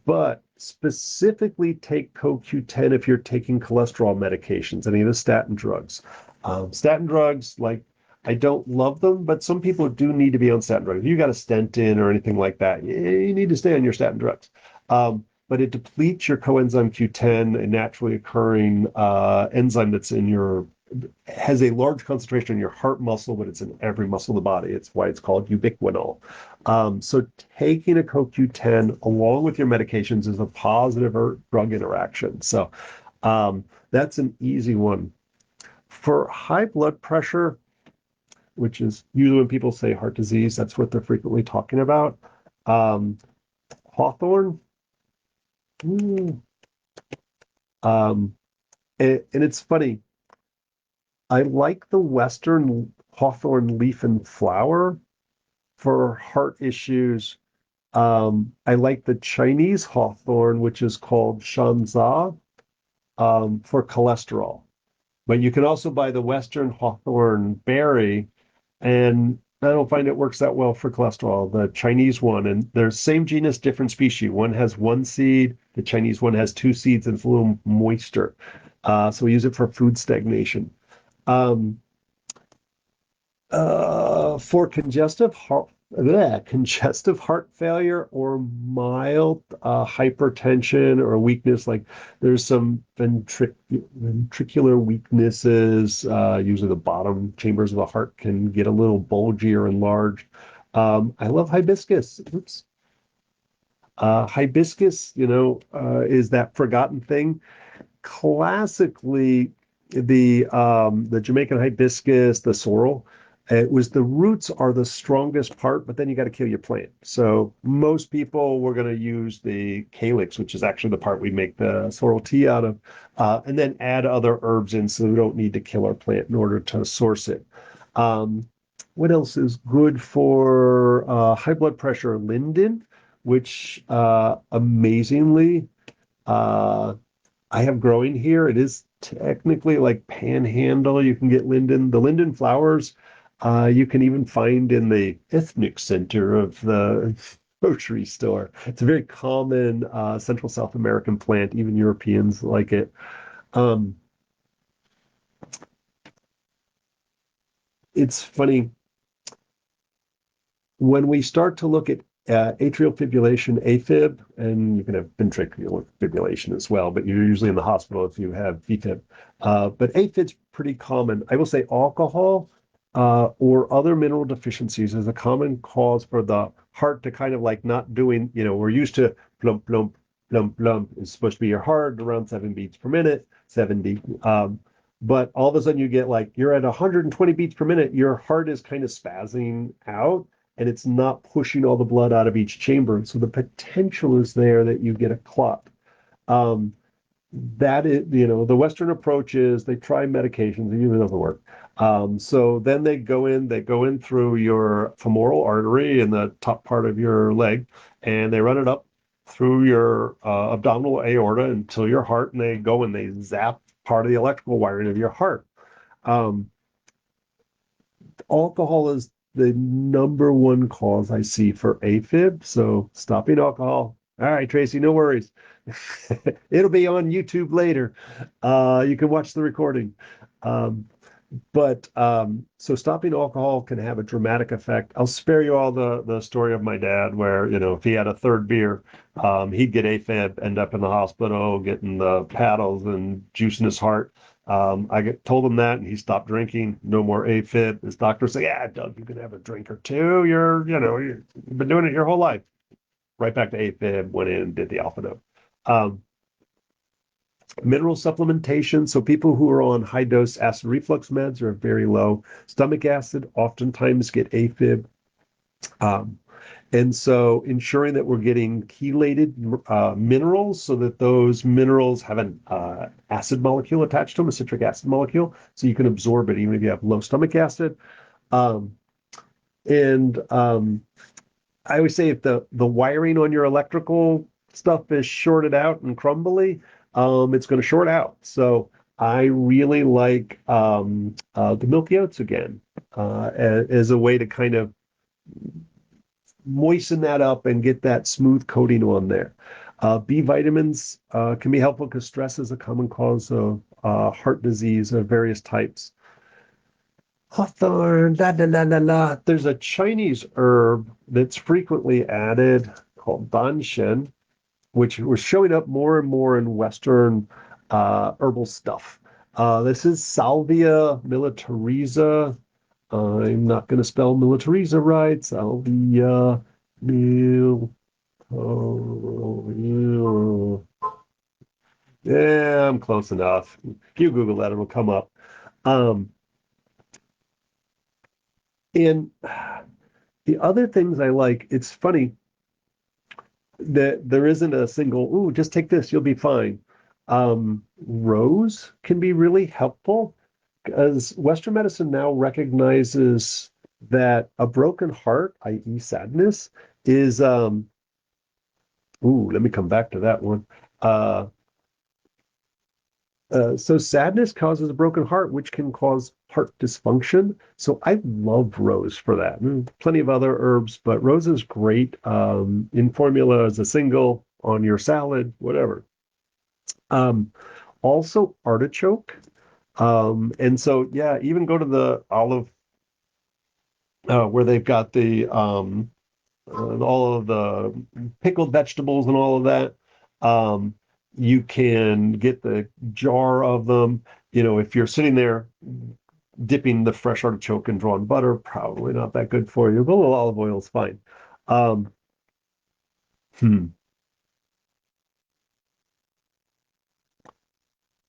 but specifically take CoQ10 if you're taking cholesterol medications, any of the statin drugs. Statin drugs, like, I don't love them, but some people do need to be on statin drugs. If you got a stent in or anything like that, you need to stay on your statin drugs. But it depletes your coenzyme Q10, a naturally occurring enzyme that's in your has a large concentration in your heart muscle, but it's in every muscle of the body. It's why it's called ubiquinol. So taking a CoQ10 along with your medications is a positive drug interaction. So that's an easy one. For high blood pressure, which is usually when people say heart disease, that's what they're frequently talking about. Hawthorn, Um, and it's funny. I like the Western hawthorn leaf and flower for heart issues. I like the Chinese hawthorn, which is called shanza, for cholesterol. But you can also buy the Western hawthorn berry, and I don't find it works that well for cholesterol, the Chinese one. And they're same genus, different species. One has one seed, the Chinese one has two seeds, and it's a little moister. So we use it for food stagnation. Um, for congestive heart failure or mild hypertension or weakness, like there's some ventricular weaknesses. Usually the bottom chambers of the heart can get a little bulgy or enlarged. I love hibiscus. Oops. Hibiscus, is that forgotten thing. Classically, the Jamaican hibiscus, the sorrel, it was the roots are the strongest part, but then you got to kill your plant. So most people were going to use the calyx, which is actually the part we make the sorrel tea out of, and then add other herbs in, so we don't need to kill our plant in order to source it. Um, what else is good for high blood pressure? Linden, which amazingly uh, I have growing here. It is technically like panhandle. You can get linden. The linden flowers, you can even find in the ethnic center of the grocery store. It's a very common Central South American plant. Even Europeans like it. Um, it's funny when we start to look at atrial fibrillation, AFib, and you can have ventricular fibrillation as well, but you're usually in the hospital if you have VFib. But AFib's pretty common. I will say alcohol or other mineral deficiencies is a common cause for the heart to kind of like not doing, we're used to plump, plump, plump, plump. It's supposed to be your heart around 7 beats per minute, 70. But all of a sudden you get like you're at 120 beats per minute, your heart is kind of spazzing out and it's not pushing all the blood out of each chamber. So the potential is there that you get a clot. Um, that is, the Western approach is they try medications, it usually doesn't work. So then they go in through your femoral artery in the top part of your leg, and they run it up through your abdominal aorta until your heart, and they go and they zap part of the electrical wiring of your heart. Um, Alcohol is the number one cause I see for AFib. So stopping alcohol. All right, Tracy, no worries. It'll be on YouTube later. You can watch the recording. Um, but so stopping alcohol can have a dramatic effect. I'll spare you all the story of my dad, where if he had a third beer, he'd get AFib, end up in the hospital, getting the paddles and juice in his heart. Told him that, and he stopped drinking. No more AFib. His doctor said, "Yeah, Doug, you can have a drink or two. You've been doing it your whole life." Right back to AFib. Went in and did the alpha dose. Um, Mineral supplementation. So people who are on high dose acid reflux meds are very low stomach acid, oftentimes get AFib. Um, and so ensuring that we're getting chelated minerals so that those minerals have an acid molecule attached to them, a citric acid molecule, so you can absorb it even if you have low stomach acid. Um, and I always say if the wiring on your electrical stuff is shorted out and crumbly, it's going to short out. So I really like the milky oats again as a way to kind of moisten that up and get that smooth coating on there. B vitamins can be helpful because stress is a common cause of heart disease of various types. Hawthorn, la la la la la. There's a Chinese herb that's frequently added called danshen, which was showing up more and more in Western herbal stuff. This is Salvia militarisca. I'm not going to spell militarisca right. Salvia mil. Yeah, I'm close enough. If you Google that, it'll come up. Um, and the other things I like, it's funny that there isn't a single, ooh, just take this, you'll be fine. Rose can be really helpful because Western medicine now recognizes that a broken heart, i.e., sadness, is ooh, let me come back to that one. Uh, so sadness causes a broken heart, which can cause heart dysfunction. So I love rose for that. Plenty of other herbs, but rose is great in formula as a single on your salad, whatever. Um, Also artichoke. And so, yeah, even go to the olive where they've got the all of the pickled vegetables and all of that. Um, you can get the jar of them. If you're sitting there dipping the fresh artichoke in drawn butter, probably not that good for you, but a little olive oil is fine. Um, hmm,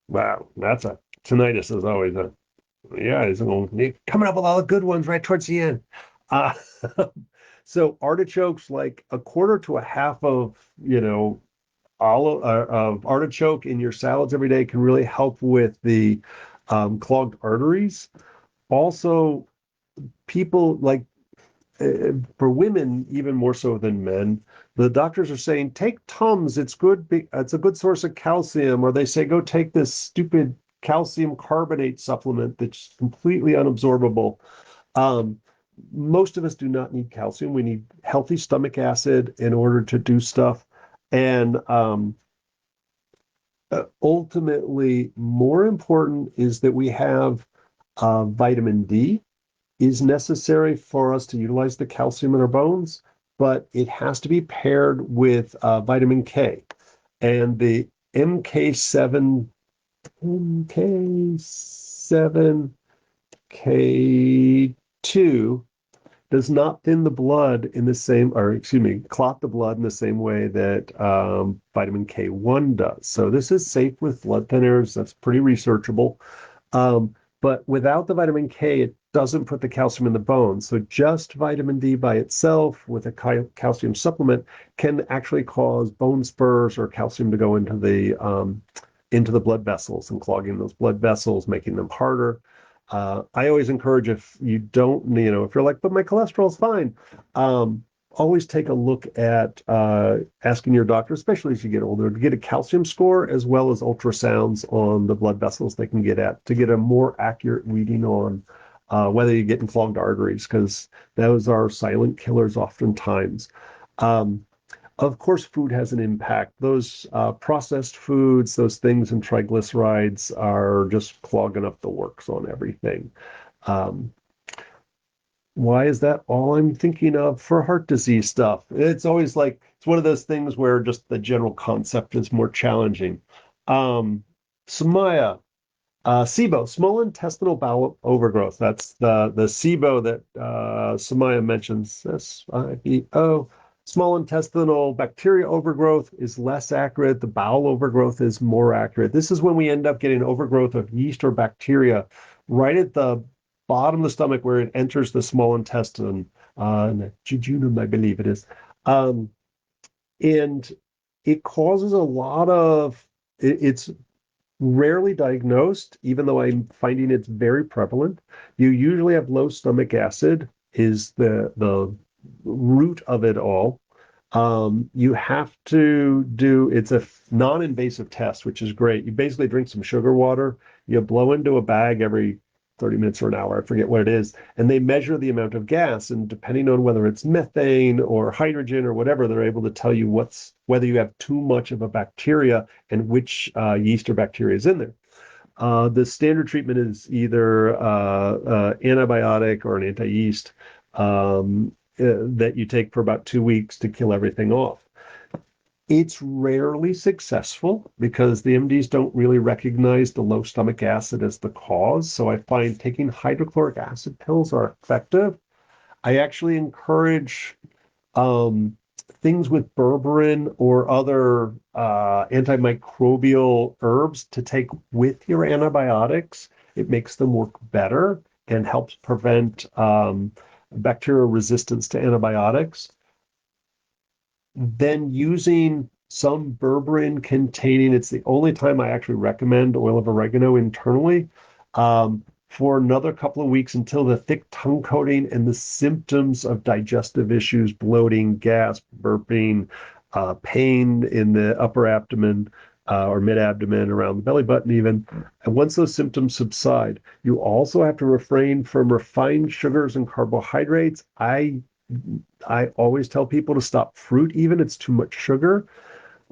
wow, that's a tinnitus is always a yeah, it's coming up with all the good ones right towards the end. Uh, so artichokes, like a quarter to a half of olive of artichoke in your salads every day can really help with the clogged arteries. Also, people like for women even more so than men, the doctors are saying take Tums. It's good. It's a good source of calcium. Or they say go take this stupid calcium carbonate supplement that's completely unabsorbable. Um, Most of us do not need calcium. We need healthy stomach acid in order to do stuff. And ultimately, more important is that we have vitamin D is necessary for us to utilize the calcium in our bones, but it has to be paired with vitamin K. And the MK7, MK7, K2 does not thin the blood in the same, or excuse me, clot the blood in the same way that vitamin K1 does. So this is safe with blood thinners. That's pretty researchable. But without the vitamin K, it doesn't put the calcium in the bones. So just vitamin D by itself with a calcium supplement can actually cause bone spurs or calcium to go into the blood vessels and clogging those blood vessels, making them harder. I always encourage if you don't, if you're like, but my cholesterol's fine, always take a look at asking your doctor, especially as you get older, to get a calcium score as well as ultrasounds on the blood vessels they can get at to get a more accurate reading on whether you're getting clogged arteries, because those are silent killers oftentimes. Um, of course, food has an impact. Those processed foods, those things and triglycerides are just clogging up the works on everything. Um, why is that all I'm thinking of for heart disease stuff? It's always like it's one of those things where just the general concept is more challenging. Um, Samaya, SIBO, small intestinal bowel overgrowth. That's the SIBO that Samaya mentions. SIBO. Small intestinal bacteria overgrowth is less accurate. The bowel overgrowth is more accurate. This is when we end up getting overgrowth of yeast or bacteria right at the bottom of the stomach where it enters the small intestine, and the jejunum, I believe it is. Um, and it causes a lot of, it's rarely diagnosed, even though I'm finding it's very prevalent. You usually have low stomach acid is the root of it all. You have to do it's a non-invasive test, which is great. You basically drink some sugar water, you blow into a bag every 30 minutes or an hour, I forget what it is, and they measure the amount of gas. And depending on whether it's methane or hydrogen or whatever, they're able to tell you whether you have too much of a bacteria and which yeast or bacteria is in there. The standard treatment is either antibiotic or an anti-yeast that you take for about 2 weeks to kill everything off. It's rarely successful because the MDs don't really recognize the low stomach acid as the cause. So I find taking hydrochloric acid pills are effective. I actually encourage um, things with berberine or other antimicrobial herbs to take with your antibiotics. It makes them work better and helps prevent bacterial resistance to antibiotics. Then using some berberine containing, it's the only time I actually recommend oil of oregano internally, for another couple of weeks until the thick tongue coating and the symptoms of digestive issues, bloating, gas, burping, pain in the upper abdomen, or mid abdomen, around the belly button, even. And once those symptoms subside, you also have to refrain from refined sugars and carbohydrates. I always tell people to stop fruit, even it's too much sugar,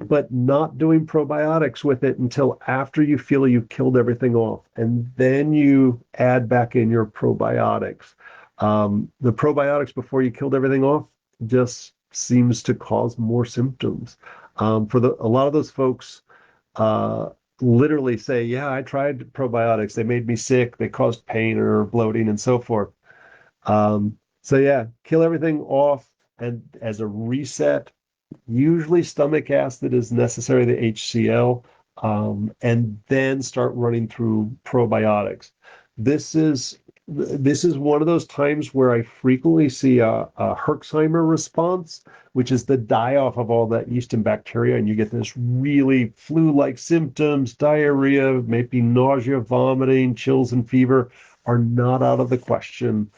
but not doing probiotics with it until after you feel you've killed everything off. And then you add back in your probiotics. The probiotics before you killed everything off just seems to cause more symptoms. A lot of those folks uh, literally say, yeah, I tried probiotics. They made me sick. They caused pain or bloating and so forth. So yeah, kill everything off and as a reset. Usually stomach acid is necessary, the HCl, and then start running through probiotics. This is this is one of those times where I frequently see a Herxheimer response, which is the die-off of all that yeast and bacteria, and you get this really flu-like symptoms, diarrhea, maybe nausea, vomiting, chills, and fever are not out of the question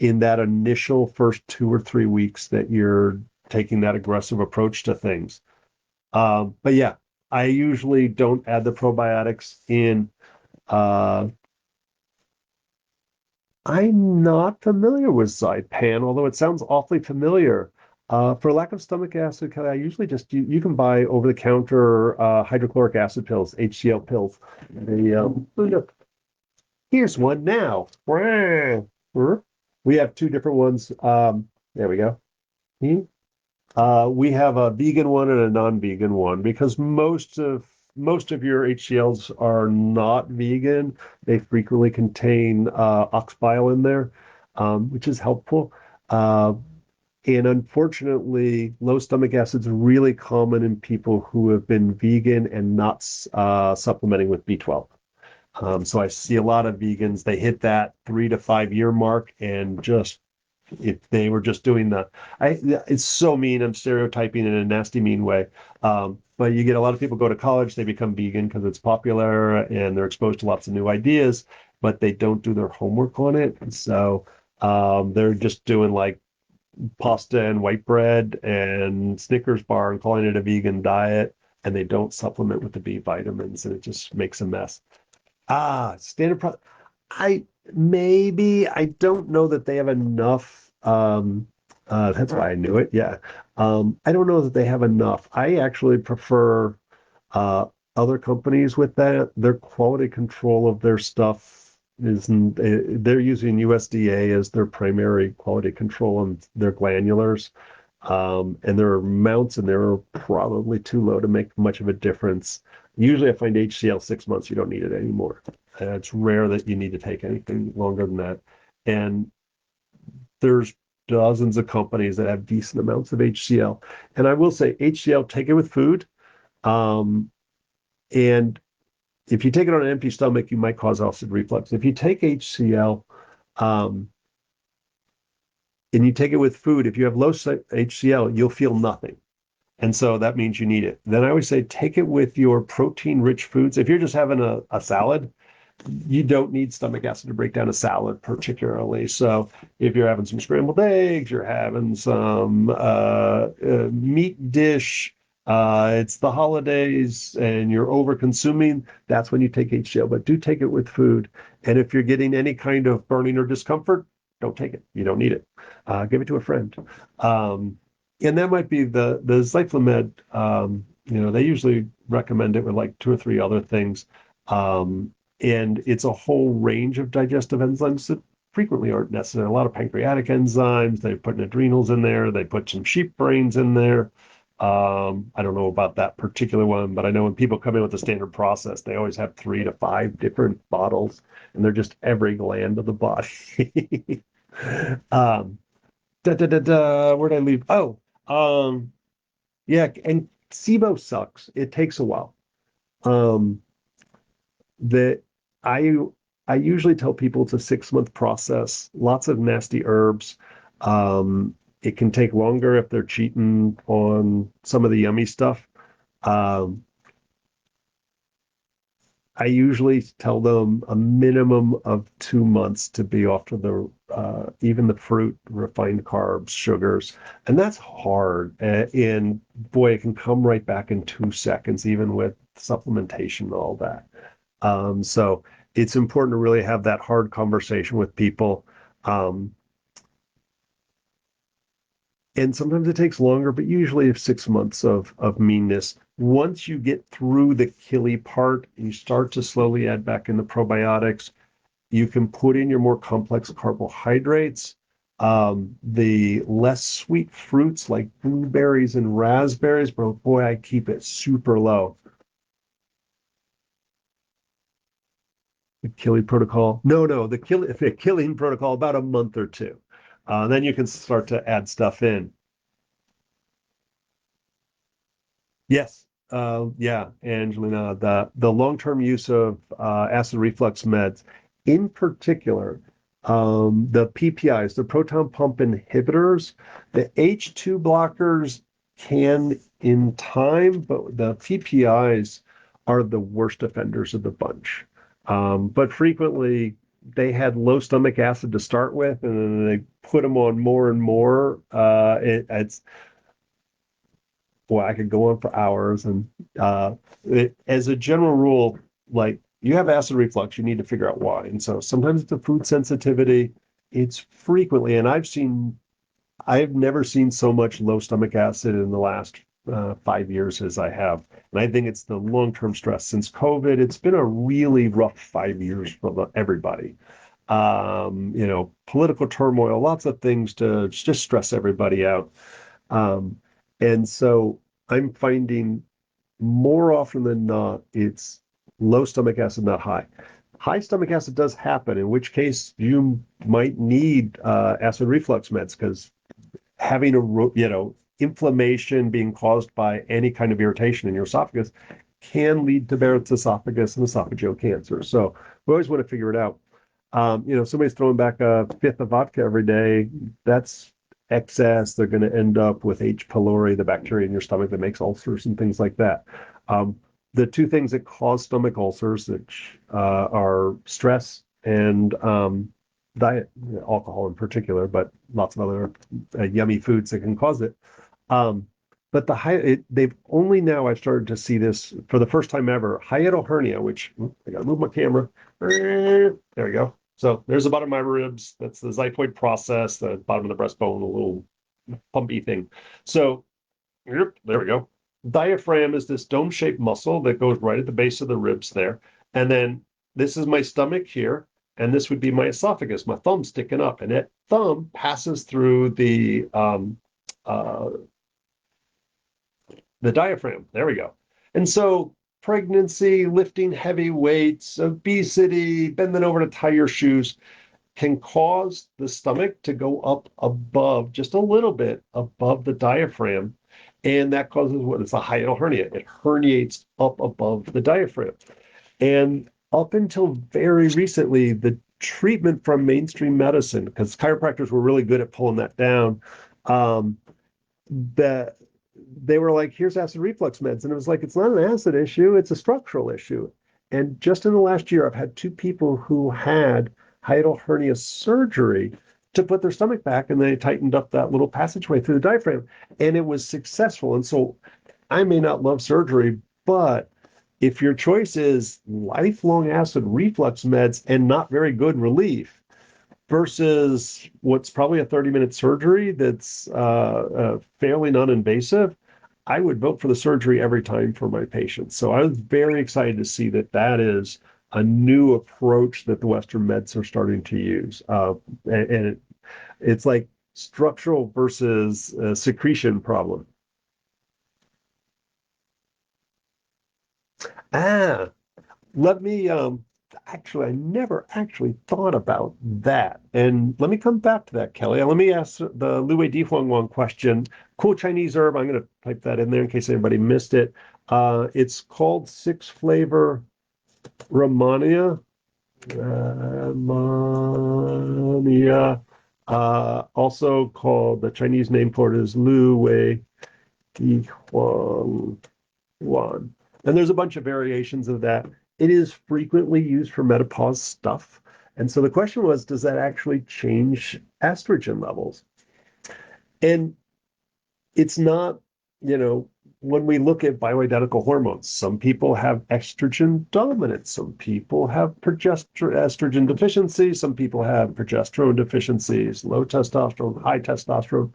in that initial first 2 or 3 weeks that you're taking that aggressive approach to things. But yeah, I usually don't add the probiotics in. Uh, I'm not familiar with Zypan, although it sounds awfully familiar. For lack of stomach acid, I usually just you can buy over the counter hydrochloric acid pills, HCl pills. Look, here's one now. We have two different ones. There we go. Hmm? We have a vegan one and a non-vegan one because most of your HCLs are not vegan. They frequently contain ox bile in there, which is helpful. Uh, and unfortunately, low stomach acid is really common in people who have been vegan and not supplementing with B12. So I see a lot of vegans, they hit that 3 to 5 year mark and just if they were just doing it's so mean. I'm stereotyping in a nasty, mean way. But you get a lot of people go to college, they become vegan because it's popular and they're exposed to lots of new ideas, but they don't do their homework on it. So they're just doing like pasta and white bread and Snickers bar and calling it a vegan diet, and they don't supplement with the B vitamins, and it just makes a mess. Standard pro. I I don't know that they have enough. That's why I knew it. Yeah. I don't know that they have enough. I actually prefer uh, other companies with that. Their quality control of their stuff isn't, they're using USDA as their primary quality control on their glanulars. And their amounts in there are probably too low to make much of a difference. Usually I find HCl 6 months, you don't need it anymore. It's rare that you need to take anything longer than that. And there's dozens of companies that have decent amounts of HCl. And I will say HCl, take it with food. Um, and if you take it on an empty stomach, you might cause acid reflux. If you take HCl, um, and you take it with food, if you have low HCl, you'll feel nothing. And so that means you need it. Then I always say take it with your protein rich foods. If you're just having a salad, you don't need stomach acid to break down a salad particularly. So if you're having some scrambled eggs, you're having some meat dish, it's the holidays and you're over consuming, that's when you take HCl. But do take it with food. And if you're getting any kind of burning or discomfort, don't take it. You don't need it. Give it to a friend. Um, and that might be the Zyflamed. They usually recommend it with like two or three other things. And it's a whole range of digestive enzymes that frequently aren't necessary. A lot of pancreatic enzymes, they put adrenals in there, they put some sheep brains in there. I don't know about that particular one, but I know when people come in with the standard process, they always have 3 to 5 different bottles, and they're just every gland of the body. um, where'd I leave? Oh, um, yeah, and SIBO sucks. It takes a while. Um, that I I usually tell people it's a 6 month process, lots of nasty herbs, um, It can take longer if they're cheating on some of the yummy stuff. Um, I usually tell them a minimum of 2 months to be off to the even the fruit, refined carbs, sugars, and that's hard. And boy, it can come right back in 2 seconds, even with supplementation and all that. So it's important to really have that hard conversation with people. Um, and sometimes it takes longer, but usually it's 6 months of meanness. Once you get through the killy part, you start to slowly add back in the probiotics. You can put in your more complex carbohydrates. The less sweet fruits like blueberries and raspberries, but boy, I keep it super low. The killing protocol. No, the killing protocol about a month or two. Then you can start to add stuff in. Yes. Yeah, Angelina, the long-term use of acid reflux meds, in particular, the PPIs, the proton pump inhibitors, the H2 blockers can in time, but the PPIs are the worst offenders of the bunch. But frequently they had low stomach acid to start with, and then they put them on more and more. It's boy, I could go on for hours. And as a general rule, like you have acid reflux, you need to figure out why. And so sometimes it's a food sensitivity. It's frequently, and I've never seen so much low stomach acid in the last 5 years as I have. And I think it's the long-term stress. Since COVID, it's been a really rough 5 years for everybody. Political turmoil, lots of things to just stress everybody out. Um, and so I'm finding more often than not, it's low stomach acid, not high. High stomach acid does happen, in which case you might need acid reflux meds because having inflammation being caused by any kind of irritation in your esophagus can lead to Barrett's esophagus and esophageal cancer. So we always want to figure it out. Somebody's throwing back a fifth of vodka every day. That's excess. They're going to end up with H. pylori, the bacteria in your stomach that makes ulcers and things like that. The two things that cause stomach ulcers, which are stress and diet, alcohol in particular, but lots of other yummy foods that can cause it. Um, but they've only now I've started to see this for the first time ever, hiatal hernia, which I got to move my camera. There we go. So there's the bottom of my ribs. That's the xiphoid process, the bottom of the breastbone, a little pumpy thing. So yep, there we go. Diaphragm is this dome-shaped muscle that goes right at the base of the ribs there. And then this is my stomach here, and this would be my esophagus, my thumb sticking up. And that thumb passes through uh, the diaphragm. There we go. And so pregnancy, lifting heavy weights, obesity, bending over to tie your shoes can cause the stomach to go up above, just a little bit above the diaphragm. And that causes what is a hiatal hernia. It herniates up above the diaphragm. And up until very recently, the treatment from mainstream medicine, because chiropractors were really good at pulling that down, um, that they were like, here's acid reflux meds. And it was like, it's not an acid issue, it's a structural issue. And just in the last year, I've had two people who had hiatal hernia surgery to put their stomach back, and they tightened up that little passageway through the diaphragm. And it was successful. And so I may not love surgery, but if your choice is lifelong acid reflux meds and not very good relief, versus what's probably a 30-minute surgery that's fairly non-invasive, I would vote for the surgery every time for my patients. So I was very excited to see that that is a new approach that the Western meds are starting to use. It's like structural versus secretion problem. Ah, let me actually I never actually thought about that. And let me come back to that, Kelly. Let me ask the Lu Di Huang Wang question. Cool Chinese herb. I'm going to type that in there in case anybody missed it. It's called six flavor Romania. Romania. Also called, the Chinese name for it is Lu Wei Di Huang Yuan. And there's a bunch of variations of that. It is frequently used for menopause stuff. And so the question was, does that actually change estrogen levels? And it's not, you know, when we look at bioidentical hormones, some people have estrogen dominance, some people have estrogen deficiency, some people have progesterone deficiencies, low testosterone, high testosterone,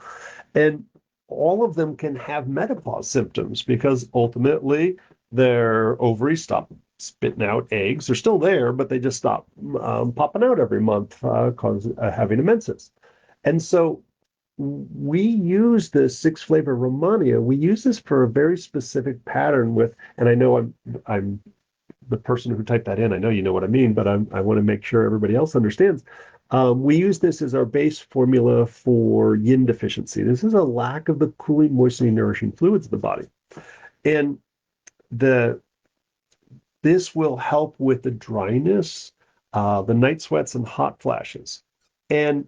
and all of them can have menopause symptoms because ultimately their ovaries stop spitting out eggs. They're still there, but they just stop popping out every month, having a menses. And so we use this six flavor Romania. We use this for a very specific pattern with, and I know I'm the person who typed that in. I know you know what I mean, but I want to make sure everybody else understands. We use this as our base formula for yin deficiency. This is a lack of the cooling, moistening, nourishing fluids of the body, and the this will help with the dryness, the night sweats, and hot flashes. And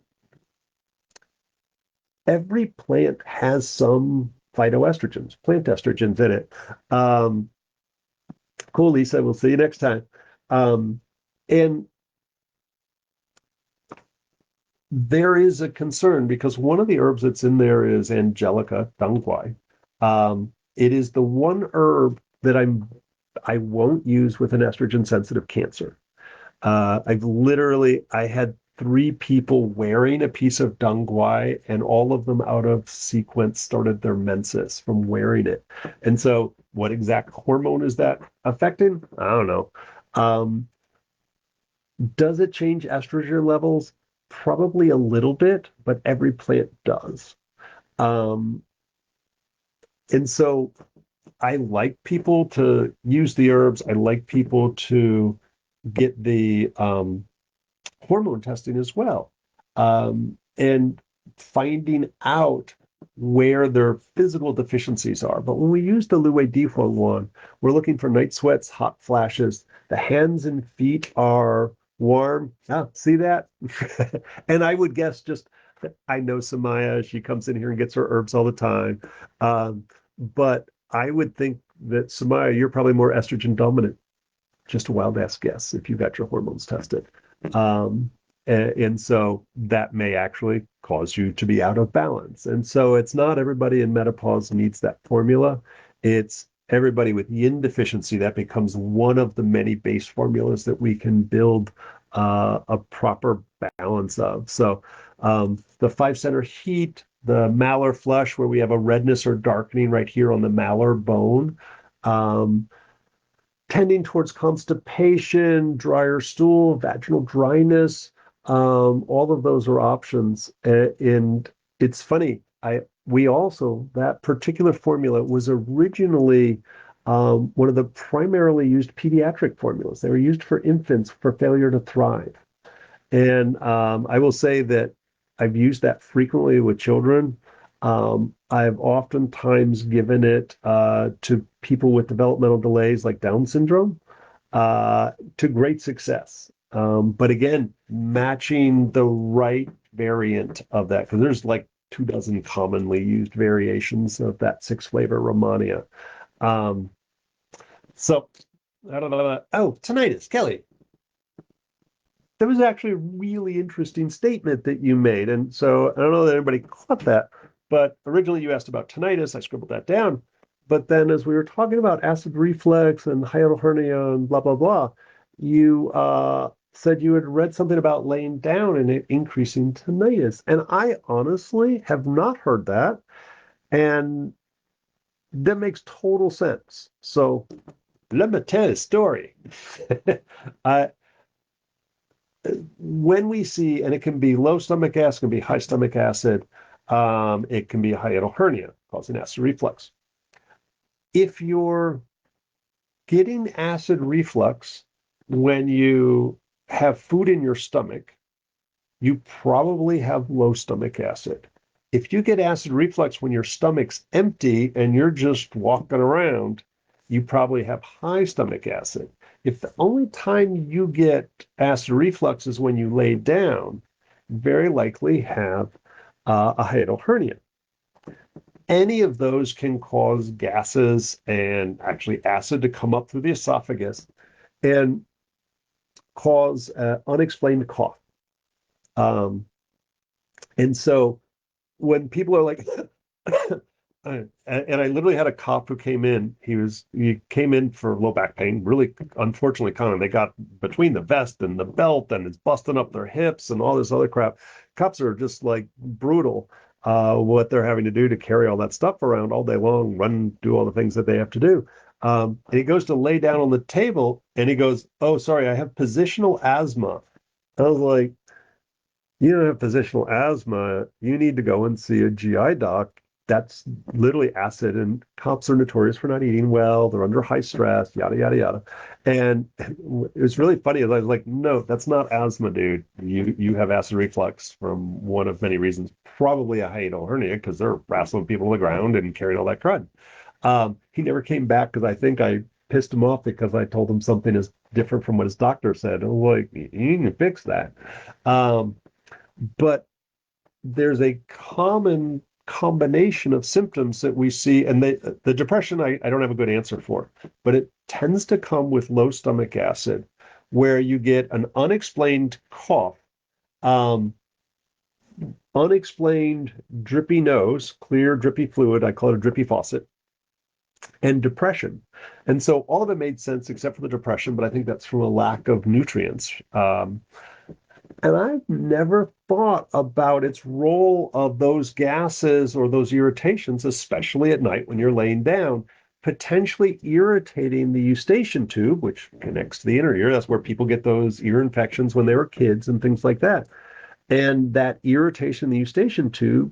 every plant has some phytoestrogens, plant estrogens in it. Um, cool, Lisa. We'll see you next time. And there is a concern because one of the herbs that's in there is Angelica dangguai. It is the one herb that I won't use with an estrogen sensitive cancer. I had three people wearing a piece of dangguai, and all of them out of sequence started their menses from wearing it. And so, what exact hormone is that affecting? I don't know. Um, does it change estrogen levels? Probably a little bit, but every plant does. Um, and so I like people to use the herbs. I like people to get the hormone testing as well, and finding out where their physical deficiencies are. But when we use the Luwei Difo one, we're looking for night sweats, hot flashes. The hands and feet are warm. Ah, see that? And I would guess just, I know Samaya, she comes in here and gets her herbs all the time. But I would think that Samaya, you're probably more estrogen dominant. Just a wild ass guess if you got your hormones tested. Um, and so that may actually cause you to be out of balance. And so it's not everybody in menopause needs that formula. It's everybody with yin deficiency that becomes one of the many base formulas that we can build a proper balance of. So the five center heat, the malar flush, where we have a redness or darkening right here on the malar bone. Um, Tending towards constipation, drier stool, vaginal dryness. All of those are options. And it's funny, we also, that particular formula was originally one of the primarily used pediatric formulas. They were used for infants for failure to thrive. And I will say that I've used that frequently with children. I've oftentimes given it to people with developmental delays like Down syndrome to great success. But again, matching the right variant of that, because there's like 2 dozen commonly used variations of that six flavor Romania. Um, so, I don't know. Oh, tinnitus, Kelly. That was actually a really interesting statement that you made. And so I don't know that anybody caught that, but originally you asked about tinnitus. I scribbled that down. But then as we were talking about acid reflux and hiatal hernia and blah, blah, blah, you said you had read something about laying down and it increasing tinnitus. And I honestly have not heard that. And that makes total sense. So let me tell you a story. I, when we see, and it can be low stomach acid, it can be high stomach acid, it can be a hiatal hernia causing acid reflux. If you're getting acid reflux when you have food in your stomach, you probably have low stomach acid. If you get acid reflux when your stomach's empty and you're just walking around, you probably have high stomach acid. If the only time you get acid reflux is when you lay down, very likely have a hiatal hernia. Any of those can cause gases and actually acid to come up through the esophagus and cause unexplained cough. Um, and so when people are like, and I literally had a cop who came in. He came in for low back pain, really unfortunately common. They got between the vest and the belt, and it's busting up their hips and all this other crap. Cops are just like brutal. What they're having to do to carry all that stuff around all day long, run, do all the things that they have to do. And he goes to lay down on the table, and he goes, "Oh, sorry, I have positional asthma." I was like, "You don't have positional asthma. You need to go and see a GI doc. That's literally acid, and cops are notorious for not eating well. They're under high stress, yada, yada, yada." And it was really funny. I was like, "No, that's not asthma, dude. You have acid reflux from one of many reasons, probably a hiatal hernia because they're wrestling people on the ground and carrying all that crud." He never came back because I think I pissed him off because I told him something is different from what his doctor said. I'm like, "You need to fix that." Um, but there's a common combination of symptoms that we see, and the depression I don't have a good answer for, but it tends to come with low stomach acid, where you get an unexplained cough, um, unexplained drippy nose, clear drippy fluid, I call it a drippy faucet, and depression. And so all of it made sense except for the depression, but I think that's from a lack of nutrients. And I've never thought about its role of those gases or those irritations, especially at night when you're laying down, potentially irritating the eustachian tube, which connects to the inner ear. That's where people get those ear infections when they were kids and things like that. And that irritation in the eustachian tube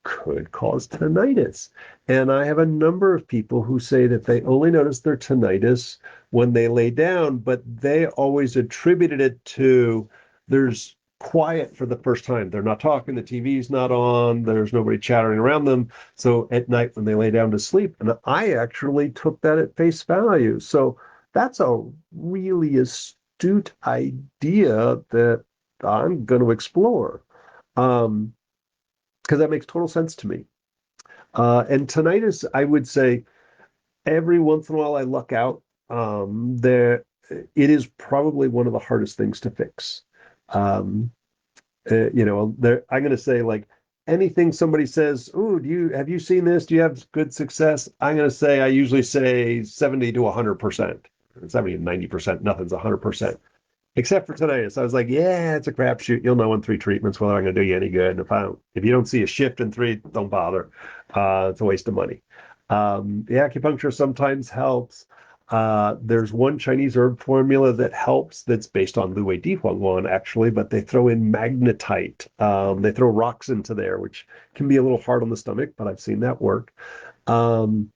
could cause tinnitus. And I have a number of people who say that they only notice their tinnitus when they lay down, but they always attributed it to there's quiet for the first time. They're not talking, the TV's not on, there's nobody chattering around them. So at night when they lay down to sleep, and I actually took that at face value. So that's a really astute idea that I'm going to explore. Um, because that makes total sense to me. And tinnitus, I would say every once in a while I luck out. There, it is probably one of the hardest things to fix. Um, I'm going to say like anything somebody says, "Oh, have you seen this? Do you have good success?" I'm going to say I usually say 70 to 100%. 70 to 90%, nothing's 100%. Except for tinnitus. I was like, yeah, it's a crapshoot. You'll know in 3 treatments whether I'm going to do you any good. And if you don't see a shift in 3, don't bother. It's a waste of money. The acupuncture sometimes helps. There's one Chinese herb formula that helps that's based on Lu Wei Di Huang Wan, actually, but they throw in magnetite. They throw rocks into there, which can be a little hard on the stomach, but I've seen that work. Um,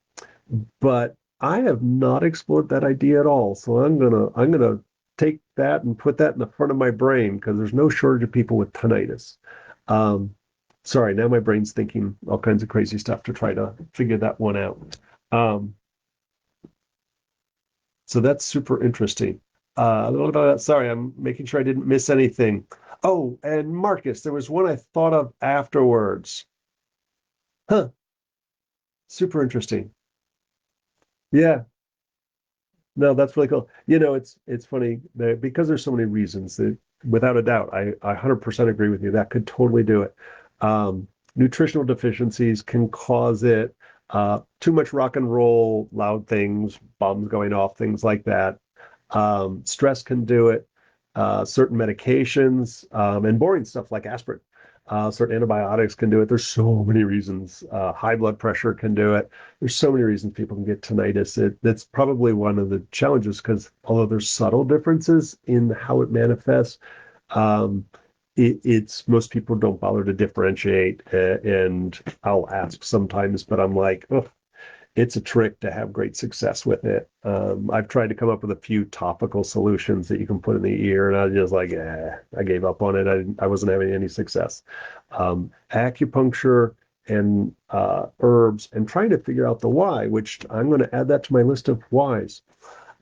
but I have not explored that idea at all. So I'm gonna take that and put that in the front of my brain because there's no shortage of people with tinnitus. Um, sorry, now my brain's thinking all kinds of crazy stuff to try to figure that one out. Um, so that's super interesting. Sorry, I'm making sure I didn't miss anything. Oh, and Marcus, there was one I thought of afterwards. Huh, super interesting. Yeah, no, that's really cool. It's funny that because there's so many reasons that without a doubt, I 100% agree with you. That could totally do it. Nutritional deficiencies can cause it. Too much rock and roll, loud things, bombs going off, things like that. Stress can do it. Certain medications, and boring stuff like aspirin. Certain antibiotics can do it. There's so many reasons. High blood pressure can do it. There's so many reasons people can get tinnitus. That's probably one of the challenges because although there's subtle differences in how it manifests, um, it's most people don't bother to differentiate. And I'll ask sometimes, but I'm like, oh, it's a trick to have great success with it. I've tried to come up with a few topical solutions that you can put in the ear, and I was just like, I gave up on it. I wasn't having any success. Acupuncture and herbs, and trying to figure out the why, which I'm going to add that to my list of whys.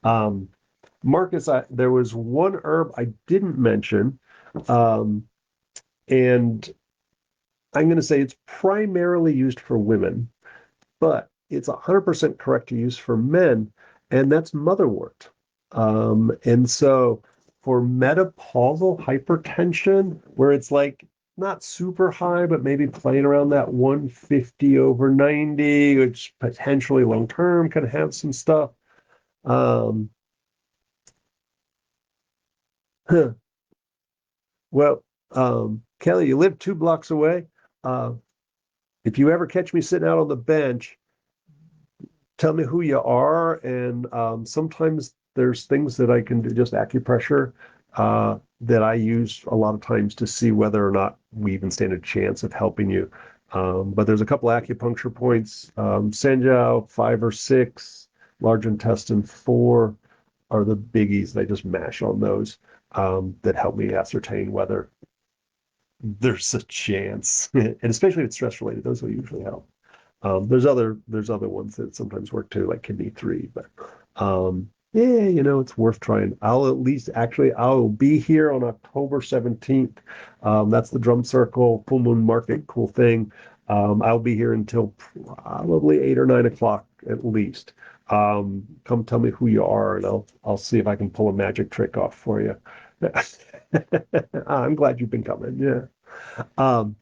Um, Marcus, there was one herb I didn't mention. Um, And I'm going to say it's primarily used for women, but it's 100% correct to use for men, and that's motherwort. And so for menopausal hypertension, where it's like not super high, but maybe playing around that 150 over 90, which potentially long term can have some stuff. Um, well, Kelly, you live 2 blocks away. Uh, if you ever catch me sitting out on the bench, tell me who you are. And sometimes there's things that I can do, just acupressure, that I use a lot of times to see whether or not we even stand a chance of helping you. But there's a couple acupuncture points. Sanjiao, 5 or 6, large intestine 4 are the biggies. They just mash on those, that help me ascertain whether there's a chance. And especially if it's stress related, those will usually help. There's other ones that sometimes work too, like kidney 3, but yeah, it's worth trying. I'll be here on October 17th. That's the drum circle, full moon market, cool thing. I'll be here until probably 8 or 9 o'clock at least. Come tell me who you are, and I'll see if I can pull a magic trick off for you. I'm glad you've been coming. Yeah. Um,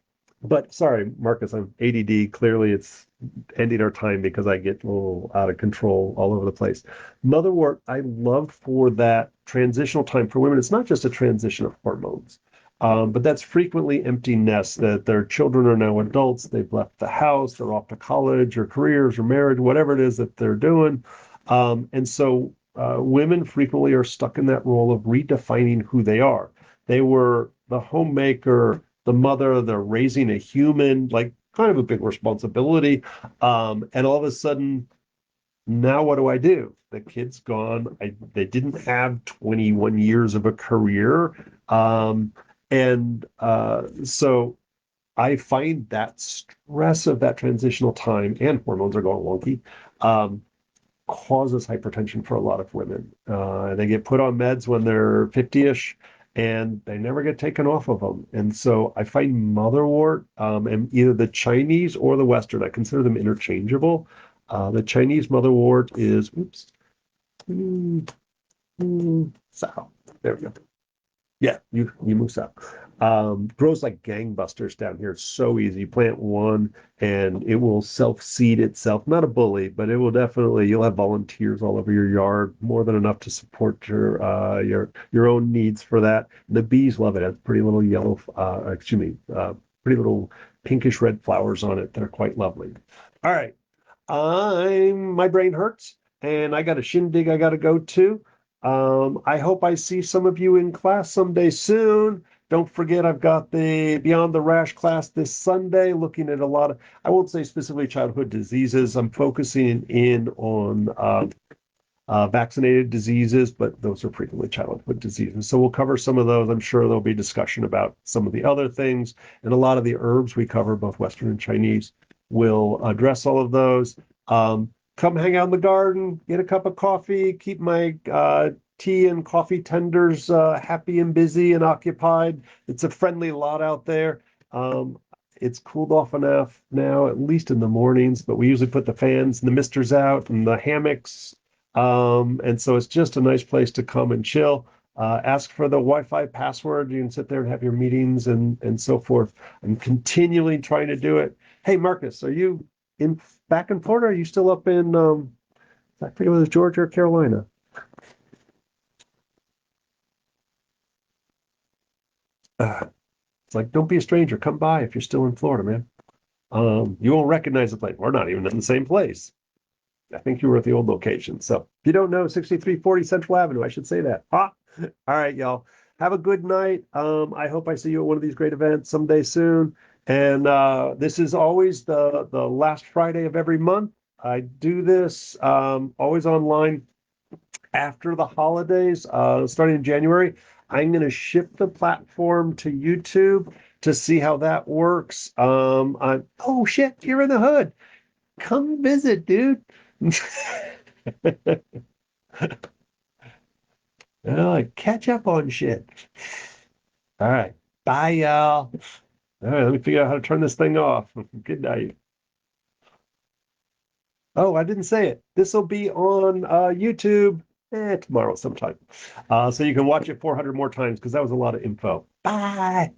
but sorry, Marcus, I'm ADD. Clearly, it's ending our time because I get a little out of control all over the place. Motherwort, I love for that transitional time for women. It's not just a transition of hormones, but that's frequently empty nests that their children are now adults. They've left the house, they're off to college or careers or marriage, whatever it is that they're doing. And so women frequently are stuck in that role of redefining who they are. They were the homemaker, the mother, they're raising a human, like kind of a big responsibility. And all of a sudden, now what do I do? The kid's gone. They didn't have 21 years of a career. And so I find that stress of that transitional time and hormones are going wonky. Um, Causes hypertension for a lot of women. They get put on meds when they're 50-ish and they never get taken off of them. And so I find motherwort, and either the Chinese or the Western, I consider them interchangeable. The Chinese motherwort is, oops, so there we go. Yeah, you move south. Grows like gangbusters down here. It's so easy. Plant one and it will self-seed itself. Not a bully, but it will definitely, you'll have volunteers all over your yard, more than enough to support your own needs for that. The bees love it. It has pretty little yellow, excuse me, pretty little pinkish red flowers on it that are quite lovely. All right. My brain hurts and I got a shindig I got to go to. I hope I see some of you in class someday soon. Don't forget, I've got the Beyond the Rash class this Sunday, looking at a lot of, I won't say specifically childhood diseases. I'm focusing in on vaccinated diseases, but those are frequently childhood diseases. So we'll cover some of those. I'm sure there'll be discussion about some of the other things. And a lot of the herbs we cover, both Western and Chinese, will address all of those. Come hang out in the garden, get a cup of coffee, keep my tea and coffee tenders happy and busy and occupied. It's a friendly lot out there. It's cooled off enough now, at least in the mornings, but we usually put the fans and the misters out and the hammocks, and so it's just a nice place to come and chill. Ask for the Wi-Fi password. You can sit there and have your meetings and so forth. I'm continually trying to do it. Hey, Marcus, are you in back in Florida? Are you still up in I forget whether it's Georgia or Carolina? Uh, it's like don't be a stranger. Come by if you're still in Florida, man. You won't recognize the place. We're not even in the same place. I think you were at the old location. So if you don't know 6340 Central Avenue, I should say that. Ah, all right, y'all. Have a good night. I hope I see you at one of these great events someday soon. And this is always the last Friday of every month. I do this always online after the holidays, starting in January. I'm going to shift the platform to YouTube to see how that works. Oh shit, you're in the hood. Come visit, dude. Catch up on shit. All right. Bye, y'all. All right, let me figure out how to turn this thing off. Good night. Oh, I didn't say it. This will be on YouTube tomorrow sometime. So you can watch it 400 more times because that was a lot of info. Bye.